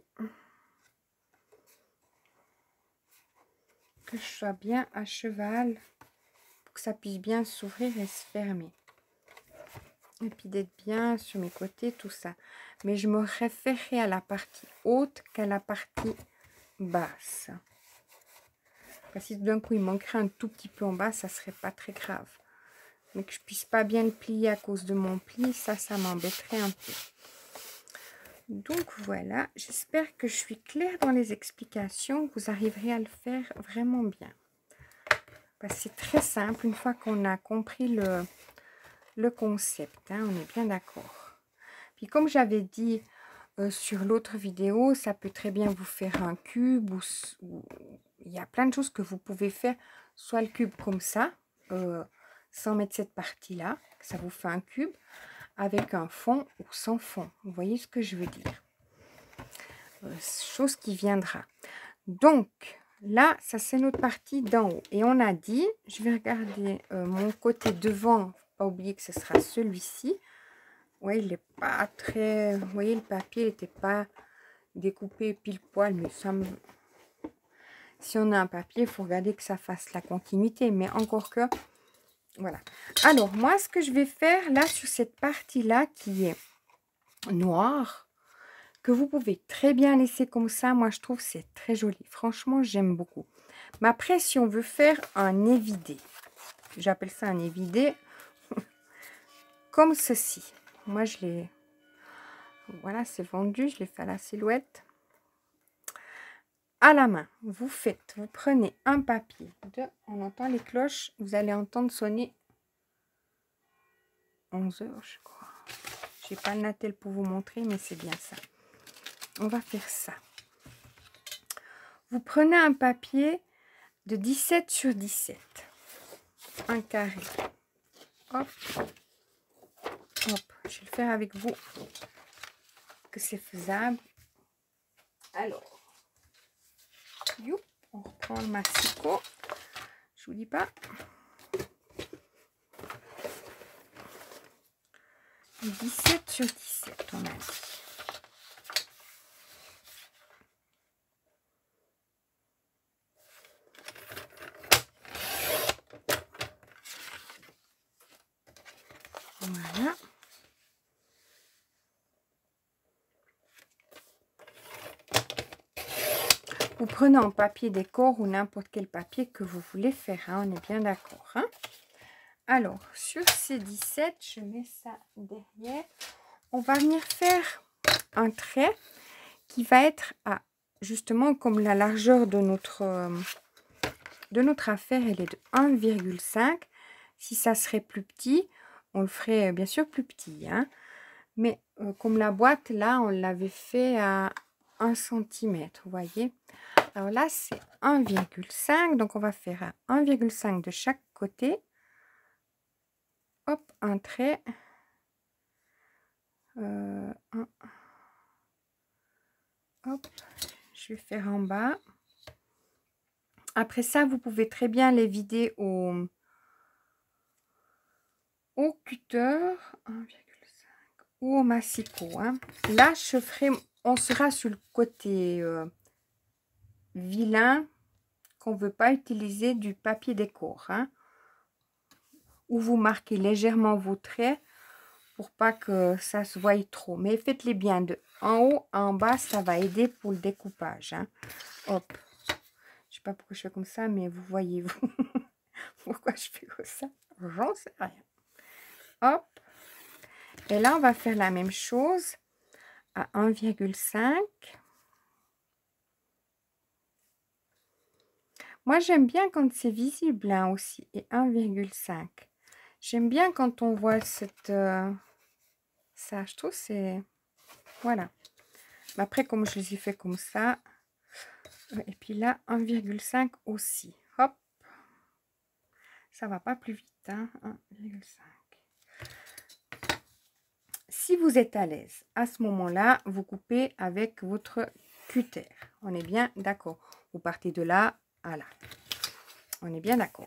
Que je sois bien à cheval pour que ça puisse bien s'ouvrir et se fermer. Et puis d'être bien sur mes côtés, tout ça. Mais je me référerai à la partie haute qu'à la partie basse. Parce que si d'un coup il manquerait un tout petit peu en bas, ça serait pas très grave. Mais que je puisse pas bien le plier à cause de mon pli, ça m'embêterait un peu. Donc voilà, j'espère que je suis claire dans les explications, que vous arriverez à le faire vraiment bien. Parce que c'est très simple une fois qu'on a compris le concept, hein, on est bien d'accord. Puis comme j'avais dit sur l'autre vidéo, ça peut très bien vous faire un cube ou il y a plein de choses que vous pouvez faire, soit le cube comme ça, sans mettre cette partie-là, ça vous fait un cube, avec un fond ou sans fond. Vous voyez ce que je veux dire? Chose qui viendra. Donc, là, ça c'est notre partie d'en haut. Et on a dit, je vais regarder mon côté devant, pas oublier que ce sera celui-ci. Oui, il n'est pas très... Vous voyez, le papier n'était pas découpé pile poil, mais ça me... Si on a un papier, il faut regarder que ça fasse la continuité, mais encore que... Voilà. Alors, moi, ce que je vais faire, là, sur cette partie-là, qui est noire, que vous pouvez très bien laisser comme ça, moi, je trouve que c'est très joli. Franchement, j'aime beaucoup. Mais après, si on veut faire un évidé, j'appelle ça un évidé, comme ceci. Moi, je l'ai... Voilà, c'est vendu, je l'ai fait à la silhouette. À la main, vous prenez un papier. On entend les cloches, vous allez entendre sonner 11 heures, je crois. Je n'ai pas le nattel pour vous montrer, mais c'est bien ça. On va faire ça. Vous prenez un papier de 17 sur 17. Un carré. Hop. Hop. Je vais le faire avec vous. Que c'est faisable. Alors. Youp, on reprend le massicot. Je vous dis pas. 17 sur 17, on a dit. Voilà. Vous prenez un papier décor ou n'importe quel papier que vous voulez faire, hein, on est bien d'accord. Hein? Alors, sur ces 17, je mets ça derrière. On va venir faire un trait qui va être à, justement, comme la largeur de notre affaire, elle est de 1,5. Si ça serait plus petit, on le ferait bien sûr plus petit. Hein? Mais comme la boîte, là, on l'avait fait à 1 cm, vous voyez. Alors là, c'est 1,5. Donc, on va faire à 1,5 de chaque côté. Hop, un trait. Hop, je vais faire en bas. Après ça, vous pouvez très bien les vider au cutter 1,5 ou au massicot. Hein. Là, je ferai, on sera sur le côté vilain qu'on ne veut pas utiliser du papier décor. Hein, où vous marquez légèrement vos traits pour pas que ça se voie trop. Mais faites-les bien de en haut à en bas, ça va aider pour le découpage. Hein. Hop. Je sais pas pourquoi je fais comme ça, mais vous voyez, vous. Pourquoi je fais comme ça? J'en sais rien. Hop. Et là, on va faire la même chose à 1,5. Moi, j'aime bien quand c'est visible hein, aussi. Et 1,5. J'aime bien quand on voit cette... ça, je trouve c'est... Voilà. Mais après, comme je les ai fait comme ça. Et puis là, 1,5 aussi. Hop. Ça va pas plus vite. Hein, 1,5. Si vous êtes à l'aise, à ce moment-là, vous coupez avec votre cutter. On est bien d'accord. Vous partez de là à là. On est bien d'accord.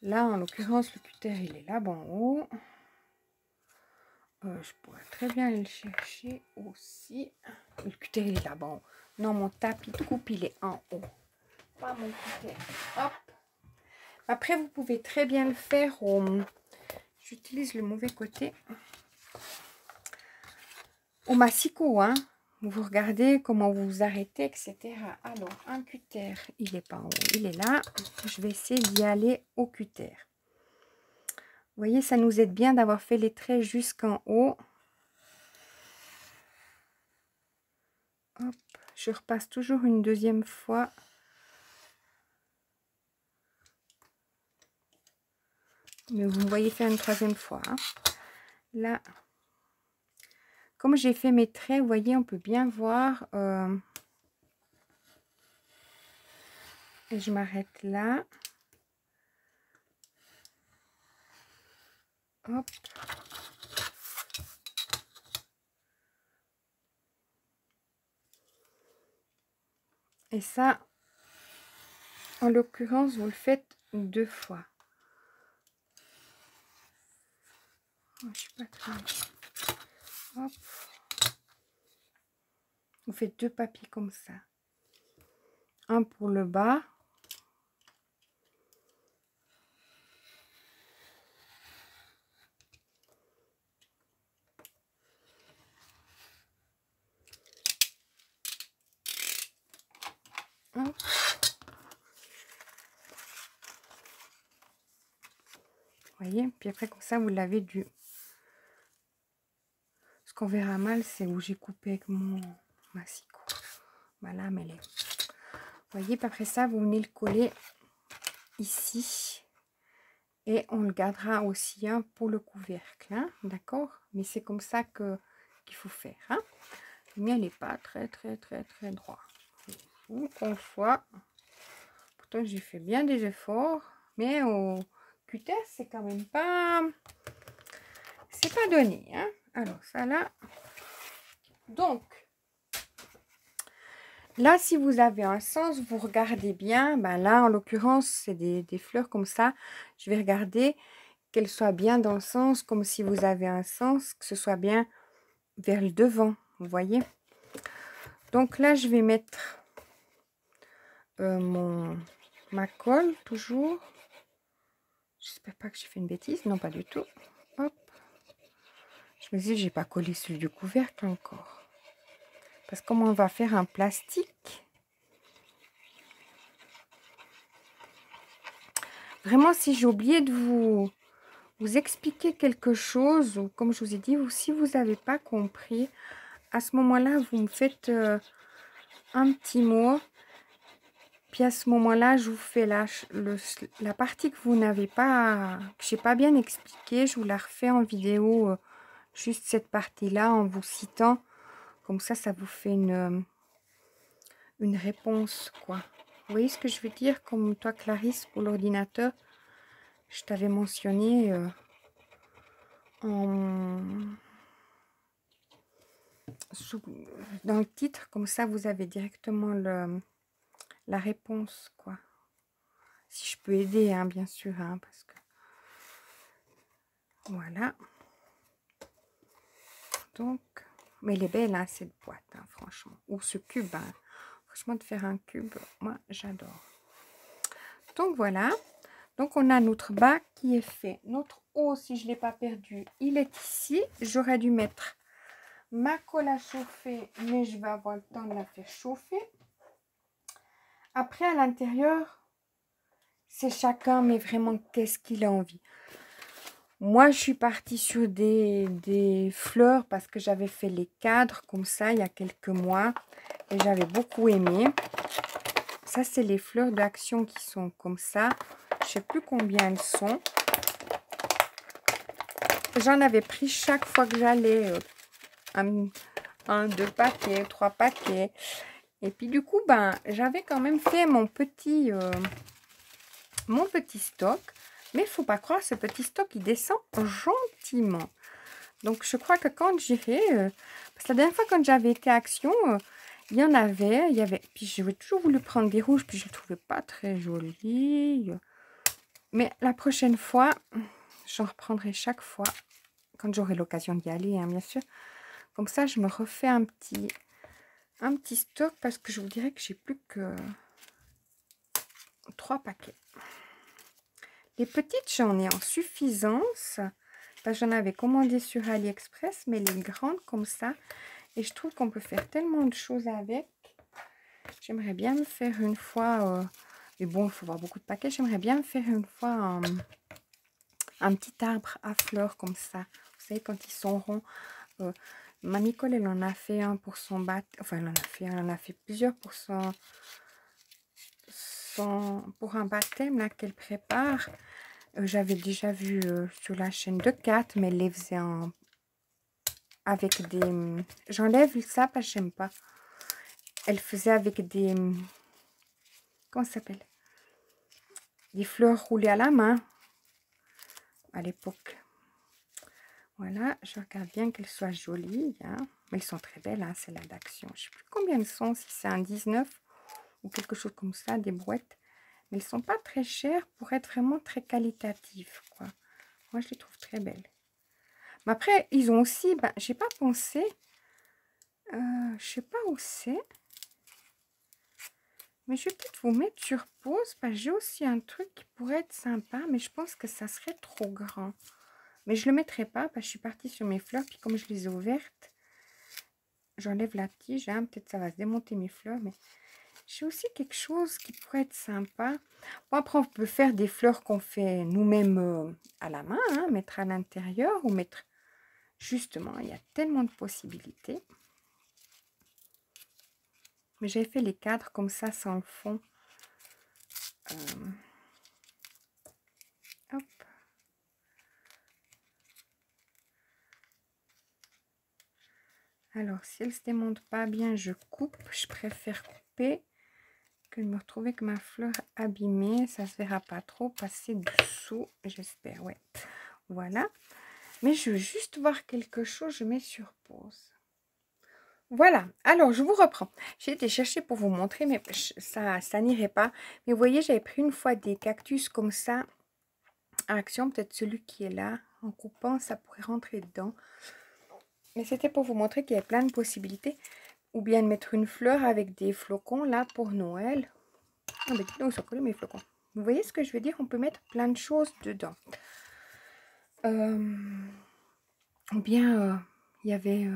Là, en l'occurrence, le cutter, il est là, bon en haut. je pourrais très bien le chercher aussi. Le cutter, il est là-bas. Non, mon tapis de coupe, il est en haut. Pas mon cutter. Hop. Après, vous pouvez très bien le faire au... J'utilise le mauvais côté. Au massicot, hein. Vous regardez comment vous vous arrêtez, etc. Alors, un cutter, il n'est pas en haut, il est là. Je vais essayer d'y aller au cutter. Vous voyez, ça nous aide bien d'avoir fait les traits jusqu'en haut. Hop, je repasse toujours une deuxième fois. Mais vous me voyez faire une troisième fois. Hein. Là, comme j'ai fait mes traits, vous voyez, on peut bien voir. Et je m'arrête là. Hop. Et ça, en l'occurrence, vous le faites 2 fois. Oh, je suis pas très... Hop. Vous faites 2 papiers comme ça. Un pour le bas. Hop. Vous voyez, puis après comme ça, vous l'avez du... Ce qu'on verra mal, c'est où j'ai coupé avec mon massicot. Voilà, mais elle est... Vous voyez, puis après ça, vous venez le coller ici. Et on le gardera aussi hein, pour le couvercle. Hein, d'accord? Mais c'est comme ça qu'il faut faire. Hein. Le mien, il n'est pas très droit. Ou qu'on soit... Pourtant, j'ai fait bien des efforts. Mais au cutter, c'est quand même pas... C'est pas donné. Hein. Alors, ça là... Donc... Là, si vous avez un sens, vous regardez bien. Ben là, en l'occurrence, c'est des fleurs comme ça. Je vais regarder qu'elles soient bien dans le sens, comme si vous avez un sens, que ce soit bien vers le devant. Vous voyez? Donc là, je vais mettre ma colle, toujours. J'espère pas que j'ai fait une bêtise. Non, pas du tout. Hop. Je me dis, j'ai pas collé celui du couvercle encore. Parce que comme on va faire un plastique... Vraiment, si j'ai oublié de vous expliquer quelque chose, ou comme je vous ai dit, si vous n'avez pas compris, à ce moment-là, vous me faites un petit mot. Puis à ce moment-là, je vous fais la partie que vous n'avez pas, que je n'ai pas bien expliqué. Je vous la refais en vidéo, juste cette partie-là, en vous citant. Comme ça vous fait une réponse, quoi. Vous voyez ce que je veux dire? Comme toi, Clarisse, pour l'ordinateur, je t'avais mentionné dans le titre. Comme ça, vous avez directement la réponse, quoi. Si je peux aider, hein, bien sûr, hein, parce que... Voilà. Donc, mais elle est belle, hein, cette boîte, hein, franchement. Ou ce cube, hein. Franchement, de faire un cube, moi, j'adore. Donc, voilà. Donc, on a notre bas qui est fait. Notre haut, si je ne l'ai pas perdu, il est ici. J'aurais dû mettre ma colle à chauffer, mais je vais avoir le temps de la faire chauffer. Après, à l'intérieur, c'est chacun, mais vraiment, qu'est-ce qu'il a envie. Moi, je suis partie sur des fleurs parce que j'avais fait les cadres comme ça il y a quelques mois. Et j'avais beaucoup aimé. Ça, c'est les fleurs d'action qui sont comme ça. Je ne sais plus combien elles sont. J'en avais pris chaque fois que j'allais. 2 paquets, 3 paquets. Et puis du coup, ben, j'avais quand même fait mon petit stock. Mais il ne faut pas croire, ce petit stock, il descend gentiment. Donc, je crois que quand j'irai... parce que la dernière fois, quand j'avais été à Action, il y avait... Puis, j'avais toujours voulu prendre des rouges, puis je ne le trouvais pas très joli. Mais la prochaine fois, j'en reprendrai chaque fois. quand j'aurai l'occasion d'y aller, hein, bien sûr. Comme ça, je me refais un petit stock parce que je vous dirais que j'ai plus que 3 paquets. Les petites, j'en ai en suffisance. J'en avais commandé sur AliExpress, mais les grandes comme ça, et je trouve qu'on peut faire tellement de choses avec. J'aimerais bien me faire une fois, mais bon, il faut avoir beaucoup de paquets. J'aimerais bien me faire une fois un petit arbre à fleurs comme ça. Vous savez, quand ils sont ronds. Ma Nicole, elle en a fait un pour son baptême. Enfin, elle en a fait plusieurs pour pour un baptême là qu'elle prépare. J'avais déjà vu sur la chaîne de Kat, mais elle les faisait avec des... J'enlève ça parce que j'aime pas. Elle faisait avec des... Comment ça s'appelle? Des fleurs roulées à la main à l'époque. Voilà, je regarde bien qu'elles soient jolies. Hein. Mais elles sont très belles, hein, celles-là d'Action. Je ne sais plus combien elles sont, si c'est un 19 ou quelque chose comme ça, des boîtes. Mais elles sont pas très chères pour être vraiment très qualitatives, quoi. Moi, je les trouve très belles. Mais après, ils ont aussi, ben, j'ai pas pensé, je sais pas où c'est. Mais je vais peut-être vous mettre sur pause, parce que j'ai aussi un truc qui pourrait être sympa, mais je pense que ça serait trop grand. Mais je le mettrai pas, parce que je suis partie sur mes fleurs, puis comme je les ai ouvertes, j'enlève la tige, hein, peut-être ça va se démonter mes fleurs, mais j'ai aussi quelque chose qui pourrait être sympa. Bon, après, on peut faire des fleurs qu'on fait nous-mêmes à la main, hein, mettre à l'intérieur ou mettre... Justement, il y a tellement de possibilités. Mais j'ai fait les cadres comme ça, sans le fond. Hop. Alors, si elle ne se démonte pas bien, je coupe. Je préfère couper que de me retrouver avec ma fleur abîmée. Ça ne se verra pas trop passer dessous, j'espère. Ouais. Voilà. Mais je veux juste voir quelque chose. Je mets sur pause. Voilà. Alors, je vous reprends. J'ai été chercher pour vous montrer, mais ça n'irait pas. Mais vous voyez, j'avais pris une fois des cactus comme ça. À Action, peut-être celui qui est là. En coupant, ça pourrait rentrer dedans. Mais c'était pour vous montrer qu'il y a plein de possibilités. Ou bien de mettre une fleur avec des flocons là pour Noël. Ah mais dites-nous, ils sont collés mes flocons. Vous voyez ce que je veux dire? On peut mettre plein de choses dedans. Ou bien, il y avait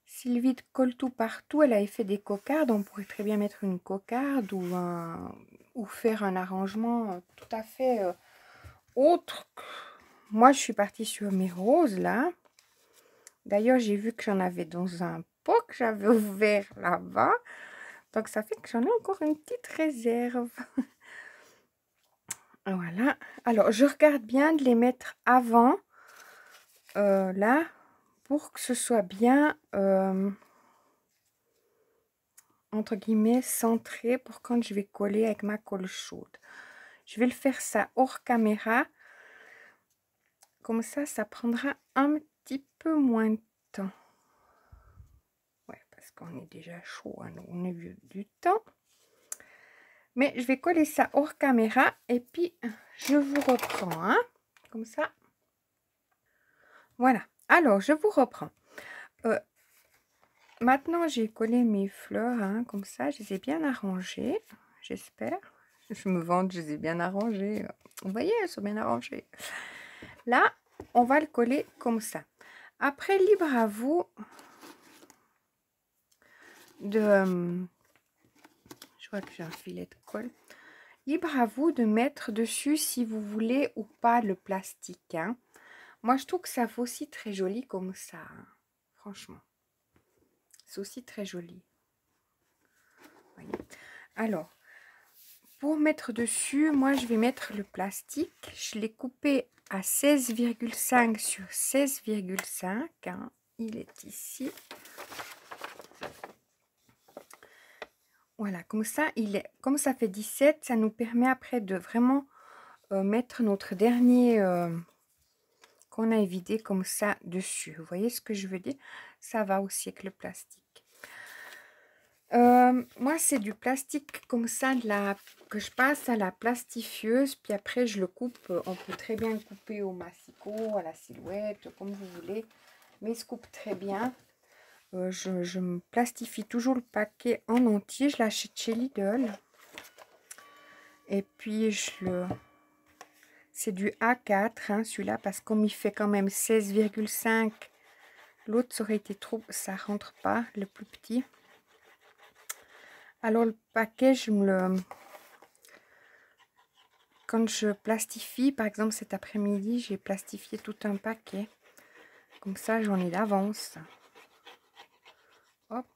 Sylvie de Colle tout partout. Elle avait fait des cocardes. On pourrait très bien mettre une cocarde ou faire un arrangement tout à fait autre. Moi, je suis partie sur mes roses là. D'ailleurs, j'ai vu que j'en avais dans un pot que j'avais ouvert là-bas. Donc, ça fait que j'en ai encore une petite réserve. Voilà. Alors, je regarde bien de les mettre avant, là, pour que ce soit bien, entre guillemets, centré pour quand je vais coller avec ma colle chaude. Je vais le faire ça hors caméra. Comme ça prendra un petit peu moins de temps. Ouais, parce qu'on est déjà chaud, hein, donc on a vu du temps. Mais je vais coller ça hors caméra et puis je vous reprends, hein, comme ça. Voilà, alors je vous reprends. Maintenant, j'ai collé mes fleurs, hein, comme ça, je les ai bien arrangées, j'espère. Je me vante, je les ai bien arrangées. Vous voyez, elles sont bien arrangées. Là, on va le coller comme ça. Après, libre à vous de... je vois que j'ai un filet de colle. Libre à vous de mettre dessus si vous voulez ou pas le plastique. Hein. Moi, je trouve que ça fait aussi très joli comme ça. Hein. Franchement. C'est aussi très joli. Voyez. Alors, pour mettre dessus, moi, je vais mettre le plastique. Je l'ai coupé à 16,5 sur 16,5. Hein. Il est ici. Voilà, comme ça, comme ça fait 17, ça nous permet après de vraiment mettre notre dernier qu'on a vidé comme ça dessus. Vous voyez ce que je veux dire? Ça va aussi avec le plastique. Moi, c'est du plastique comme ça, que je passe à la plastifieuse. Puis après, je le coupe. On peut très bien le couper au massicot, à la silhouette, comme vous voulez. Mais il se coupe très bien. Je me plastifie toujours le paquet en entier. Je l'achète chez Lidl. Et puis, c'est du A4, hein, celui-là, parce que comme il fait quand même 16,5, l'autre, ça aurait été trop... Ça rentre pas, le plus petit. Alors, le paquet, quand je plastifie, par exemple, cet après-midi, j'ai plastifié tout un paquet. Comme ça, j'en ai d'avance. Hop.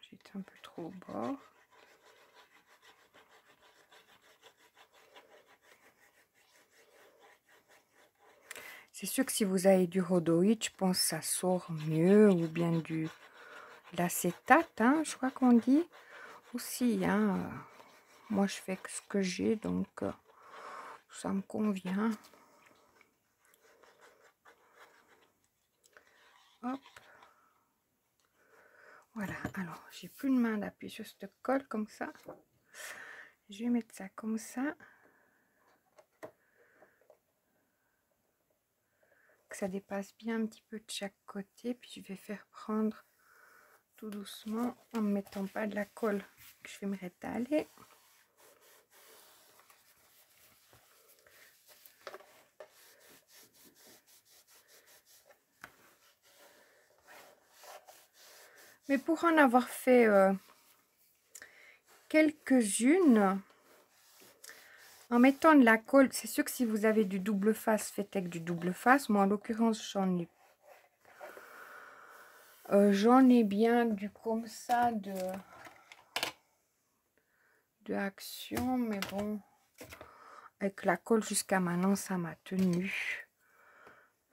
J'étais un peu trop au bord. C'est sûr que si vous avez du rhodoïde, je pense que ça sort mieux. Ou bien de l'acétate, hein, je crois qu'on dit. Aussi, hein. Moi, je fais ce que j'ai, donc ça me convient. Hop. Voilà, alors j'ai plus de main d'appuyer sur cette colle comme ça. Je vais mettre ça comme ça. Que ça dépasse bien un petit peu de chaque côté. Puis je vais faire prendre tout doucement en ne mettant pas de la colle. Je vais me rétaler. Mais pour en avoir fait quelques-unes, en mettant de la colle, c'est sûr que si vous avez du double face, faites avec du double face. Moi, en l'occurrence, j'en ai bien du comme ça de Action, mais bon, avec la colle jusqu'à maintenant, ça m'a tenu.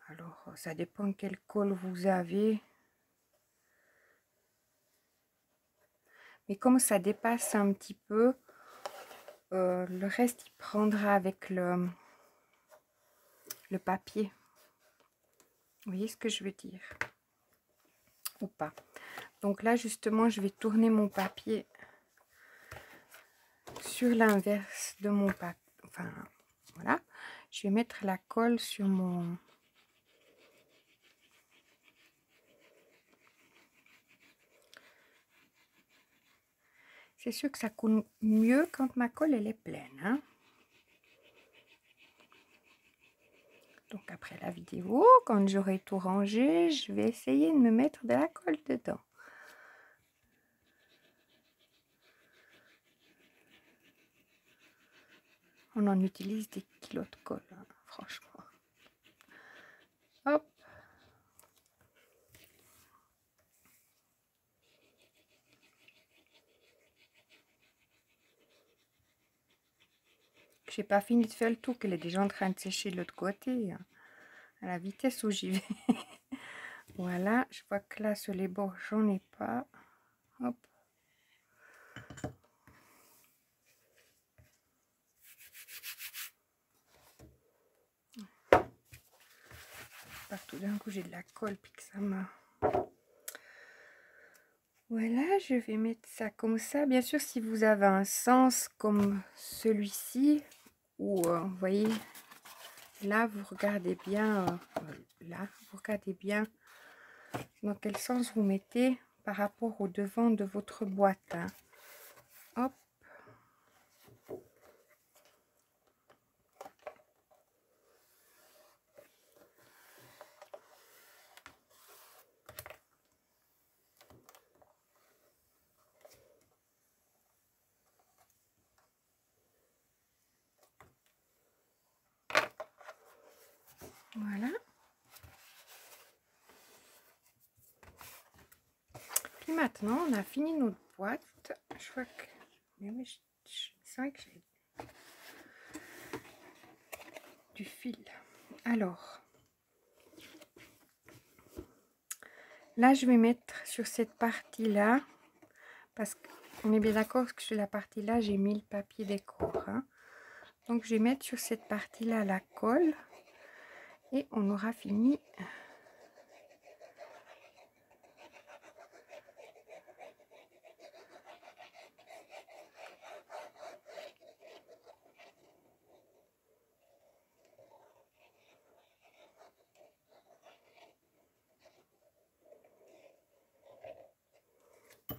Alors, ça dépend quelle colle vous avez. Mais comme ça dépasse un petit peu, le reste, il prendra avec le papier. Vous voyez ce que je veux dire? Ou pas. Donc là, justement, je vais tourner mon papier sur l'inverse de mon papier. Enfin, voilà. Je vais mettre la colle sur mon... C'est sûr que ça coule mieux quand ma colle, elle est pleine, hein. Donc après la vidéo, quand j'aurai tout rangé, je vais essayer de me mettre de la colle dedans. On en utilise des kilos de colle, hein, franchement. Hop. J'ai pas fini de faire le tour, qu'elle est déjà en train de sécher de l'autre côté, hein, à la vitesse où j'y vais. Voilà, je vois que là sur les bords, j'en ai pas. Hop. Tout d'un coup j'ai de la colle puis que ça m'a... Voilà, je vais mettre ça comme ça. Bien sûr, si vous avez un sens comme celui-ci, ou vous voyez, là vous regardez bien, là vous regardez bien dans quel sens vous mettez par rapport au devant de votre boîte, hein. Hop. Voilà. Puis maintenant, on a fini notre boîte. Je vois que... Mais je sens que j'ai du fil. Alors, là, je vais mettre sur cette partie-là, parce qu'on est bien d'accord que sur la partie-là, j'ai mis le papier décor, hein. Donc, je vais mettre sur cette partie-là la colle. Et on aura fini.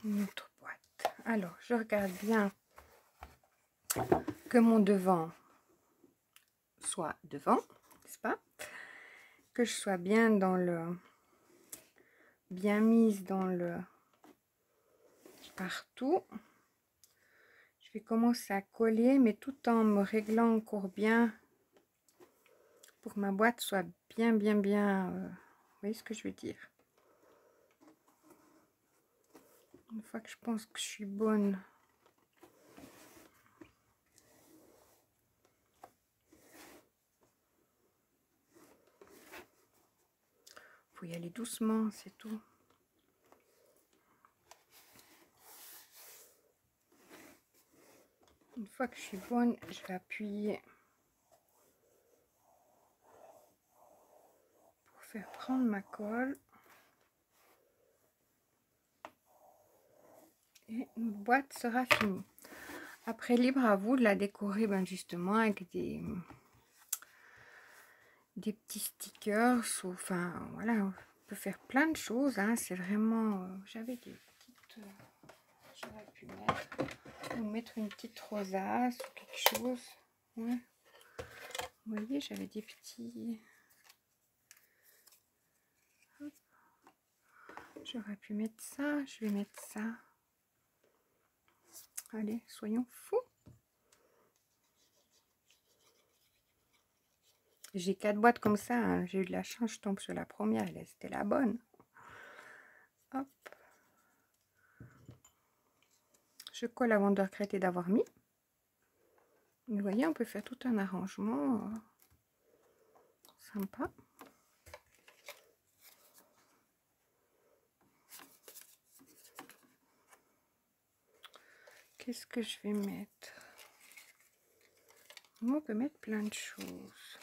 Une autre boîte. Alors, je regarde bien que mon devant soit devant, n'est-ce pas? Que je sois bien dans le... bien mise dans le... partout. Je vais commencer à coller, mais tout en me réglant encore bien pour que ma boîte soit bien, vous voyez ce que je veux dire? Une fois que je pense que je suis bonne, faut y aller doucement, c'est tout. Une fois que je suis bonne, je vais appuyer pour faire prendre ma colle. Et notre boîte sera finie. Après, libre à vous de la décorer justement avec des petits stickers. Ou, enfin, voilà, on peut faire plein de choses. Hein, c'est vraiment... j'avais des petites... j'aurais pu mettre une petite rosace ou quelque chose. Ouais. Vous voyez, j'avais des petits... J'aurais pu mettre ça. Je vais mettre ça. Allez, soyons fous. J'ai 4 boîtes comme ça. Hein. J'ai eu de la chance, je tombe sur la première. C'était la bonne. Hop. Je colle avant de regretter d'avoir mis. Vous voyez, on peut faire tout un arrangement sympa. Qu'est-ce que je vais mettre? On peut mettre plein de choses.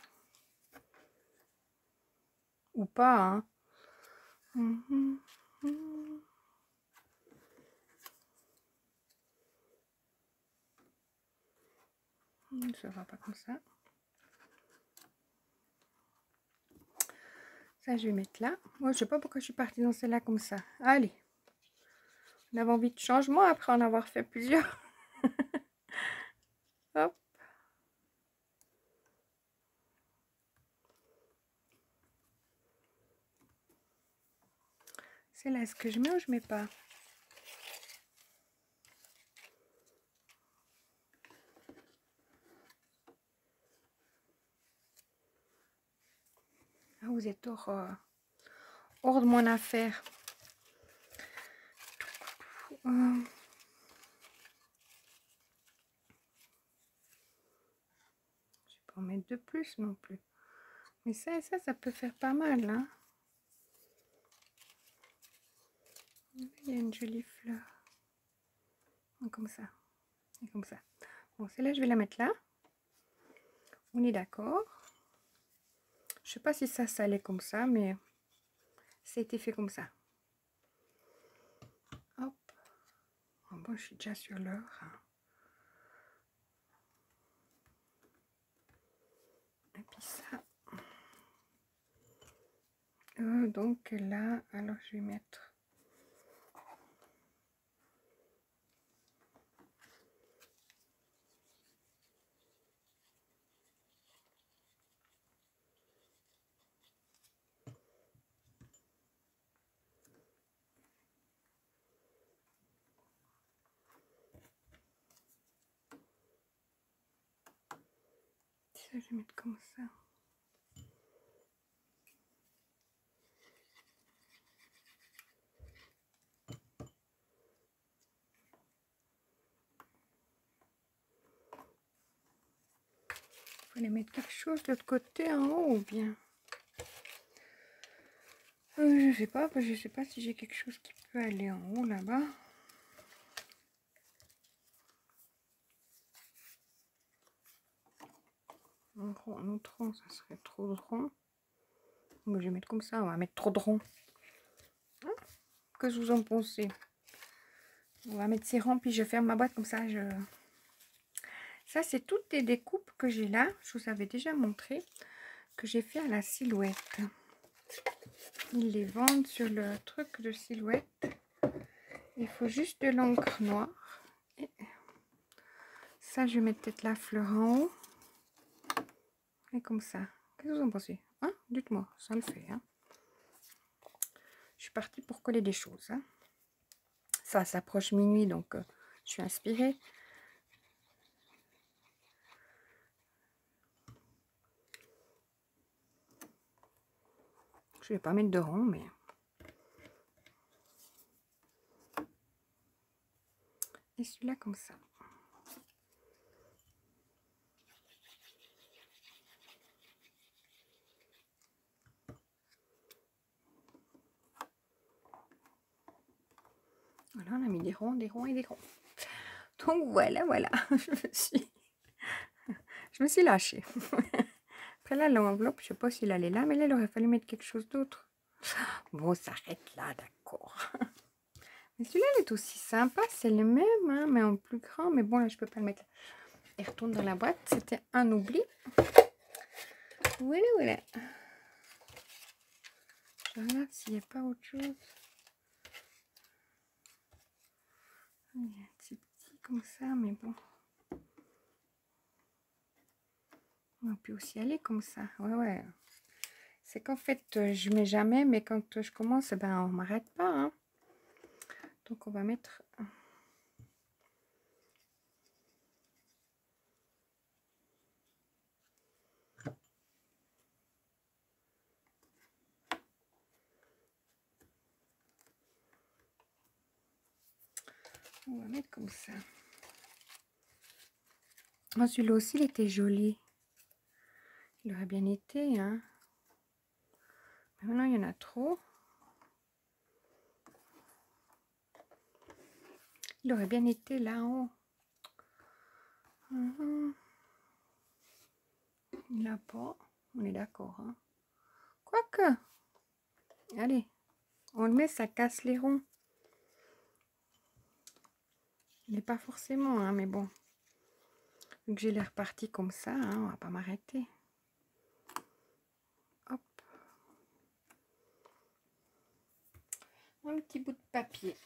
Ou pas, hein. Ça va pas comme ça. Ça, je vais mettre là. Moi, je sais pas pourquoi je suis partie dans celle-là comme ça. Allez. On avait envie de changement après en avoir fait plusieurs. Hop. C'est là, est-ce que je mets ou je mets pas? Ah, vous êtes hors de mon affaire. Je vais pas en mettre de plus non plus. Mais ça peut faire pas mal, hein. Il y a une jolie fleur. Comme ça. Et comme ça. Bon, celle-là, je vais la mettre là. On est d'accord. Je sais pas si ça allait comme ça, mais ça a été fait comme ça. Hop. Bon, je suis déjà sur l'heure. Et puis ça. Donc là, alors je vais mettre... ça, je vais mettre comme ça. Il fallait mettre quelque chose de l'autre côté en haut ou bien... je sais pas, parce que je sais pas si j'ai quelque chose qui peut aller en haut là-bas. Un autre rond, ça serait trop rond. Je vais mettre comme ça, on va mettre trop de ronds. Qu'est-ce que vous en pensez? On va mettre ces ronds, puis je ferme ma boîte comme ça. Ça, c'est toutes les découpes que j'ai là. Je vous avais déjà montré que j'ai fait à la silhouette. Ils les vendent sur le truc de silhouette. Il faut juste de l'encre noire. Et ça, je vais mettre peut-être la fleur en haut. Et comme ça. Qu'est-ce que vous en pensez? Hein? Dites-moi, ça le fait. Hein? Je suis partie pour coller des choses. Hein? Ça s'approche minuit, donc je suis inspirée. Je vais pas mettre de rond, mais... Et celui-là comme ça. Voilà, on a mis des ronds et des ronds. Donc voilà, je me suis lâchée. Après là, l'enveloppe, je sais pas s'il allait là, mais là, il aurait fallu mettre quelque chose d'autre. Bon, ça s'arrête là, d'accord. Mais celui-là, il est aussi sympa, c'est le même, hein, mais en plus grand. Mais bon, là, je peux pas le mettre là. Il retourne dans la boîte, c'était un oubli. Voilà. Je regarde s'il n'y a pas autre chose. Il y a un petit comme ça, mais bon. On peut aussi aller comme ça. Ouais. C'est qu'en fait, je mets jamais, mais quand je commence, ben, on m'arrête pas. Hein. Donc, on va mettre... On va mettre comme ça. Oh, celui-là aussi, il était joli. Il aurait bien été, hein. Mais maintenant, il y en a trop. Il aurait bien été là en haut. Il n'a pas. On est d'accord, hein. Quoique. Allez. On le met, ça casse les ronds. Il n'est pas forcément, hein, mais bon. Vu que j'ai l'air parti comme ça, hein, on va pas m'arrêter. Hop. Un petit bout de papier.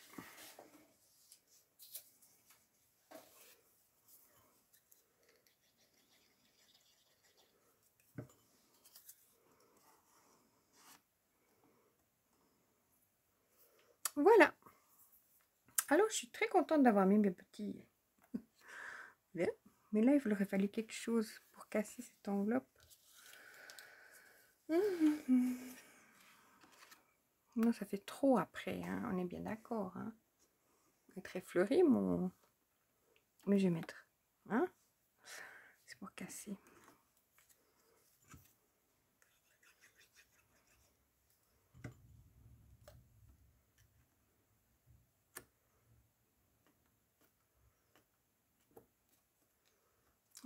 Voilà. Alors, je suis très contente d'avoir mis mes petits... Bien. Mais là, il aurait fallu quelque chose pour casser cette enveloppe. Non, ça fait trop après, hein. On est bien d'accord. Hein. Il est très fleuri, mon... Mais je vais mettre. Hein. C'est pour casser.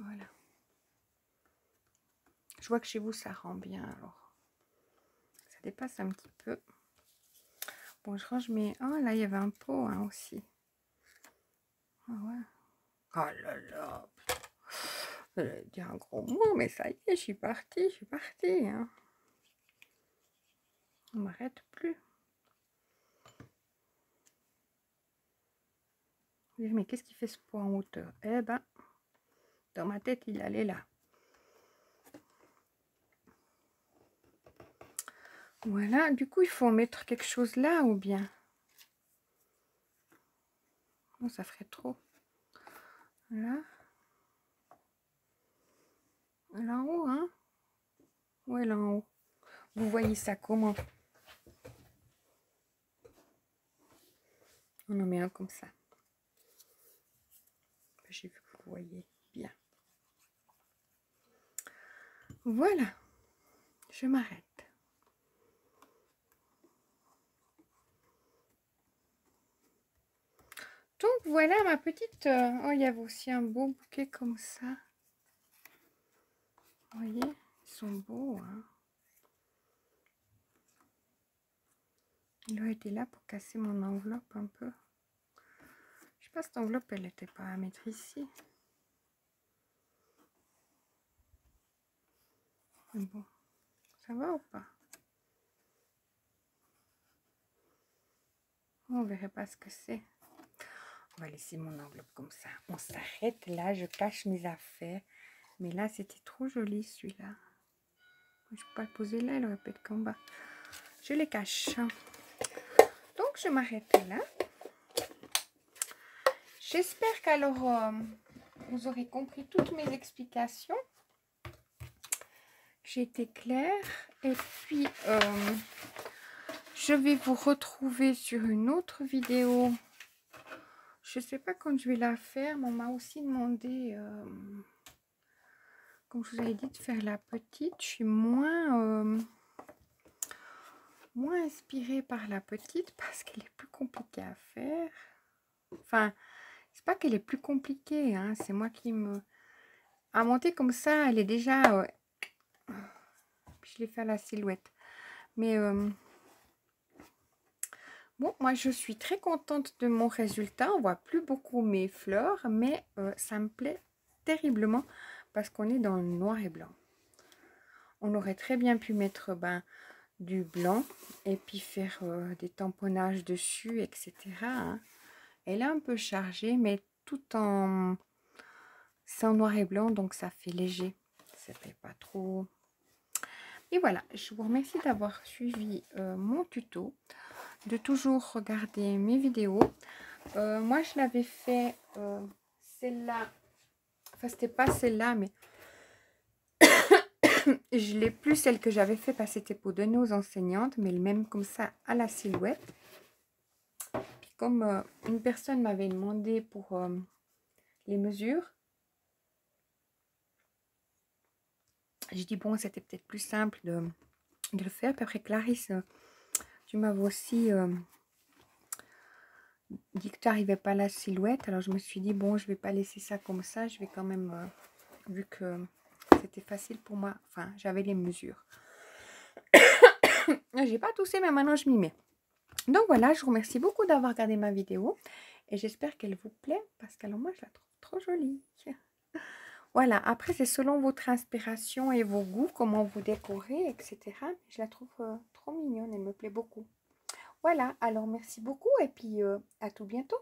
Voilà. Je vois que chez vous, ça rend bien, alors. Ça dépasse un petit peu. Bon, je range mes... Oh, là, il y avait un pot, hein, aussi. Ah ouais. Oh là là. J'allais dire un gros mot, mais ça y est, je suis partie. Hein. On m'arrête plus. Mais qu'est-ce qui fait ce pot en hauteur? Eh ben, dans ma tête, il allait là. Voilà, du coup, il faut mettre quelque chose là ou bien? Non, ça ferait trop. Là. Là en haut, hein? Ouais, là en haut. Vous voyez ça comment? On en met un comme ça. J'ai vu que vous voyez bien. Voilà. Je m'arrête. Donc voilà ma petite... Oh, il y avait aussi un beau bouquet comme ça. Vous voyez, ils sont beaux. Hein. Il aurait été là pour casser mon enveloppe un peu. Je sais pas, cette enveloppe, elle n'était pas à mettre ici. Mais bon, ça va ou pas? On verrait pas ce que c'est. On va laisser mon enveloppe comme ça. On s'arrête là, je cache mes affaires. Mais là, c'était trop joli celui-là. Je ne peux pas le poser là, il aurait pu être qu'en bas. Je les cache. Donc, je m'arrête là. J'espère qu'alors, vous aurez compris toutes mes explications. J'ai été claire. Et puis, je vais vous retrouver sur une autre vidéo. Je ne sais pas quand je vais la faire, mais on m'a aussi demandé, comme je vous avais dit, de faire la petite. Je suis moins inspirée par la petite parce qu'elle est plus compliquée à faire. Enfin, c'est pas qu'elle est plus compliquée, hein, c'est moi qui me... À monter comme ça, elle est déjà... je l'ai fait à la silhouette. Mais bon, moi je suis très contente de mon résultat. On voit plus beaucoup mes fleurs, mais ça me plaît terriblement parce qu'on est dans le noir et blanc. On aurait très bien pu mettre du blanc et puis faire des tamponnages dessus, etc. Hein. Elle est un peu chargée, mais tout en... C'est en noir et blanc, donc ça fait léger. Ça fait pas trop... Et voilà, je vous remercie d'avoir suivi mon tuto, de toujours regarder mes vidéos. Moi, je l'avais fait celle-là. Enfin, c'était pas celle-là, mais je l'ai plus celle que j'avais fait parce que c'était pour donner aux enseignantes, mais le même comme ça à la silhouette. Puis comme une personne m'avait demandé pour les mesures, j'ai dit bon, c'était peut-être plus simple de le faire. Puis après, Clarisse, tu m'avais aussi dit que tu n'arrivais pas à la silhouette. Alors je me suis dit bon, je vais pas laisser ça comme ça. Je vais quand même, vu que c'était facile pour moi. Enfin, j'avais les mesures. J'ai pas toussé, mais maintenant je m'y mets. Donc voilà, je vous remercie beaucoup d'avoir regardé ma vidéo. Et j'espère qu'elle vous plaît. Parce que alors moi, je la trouve trop jolie. Voilà, après c'est selon votre inspiration et vos goûts, comment vous décorez, etc. Je la trouve trop mignonne, elle me plaît beaucoup. Voilà, alors merci beaucoup et puis à tout bientôt.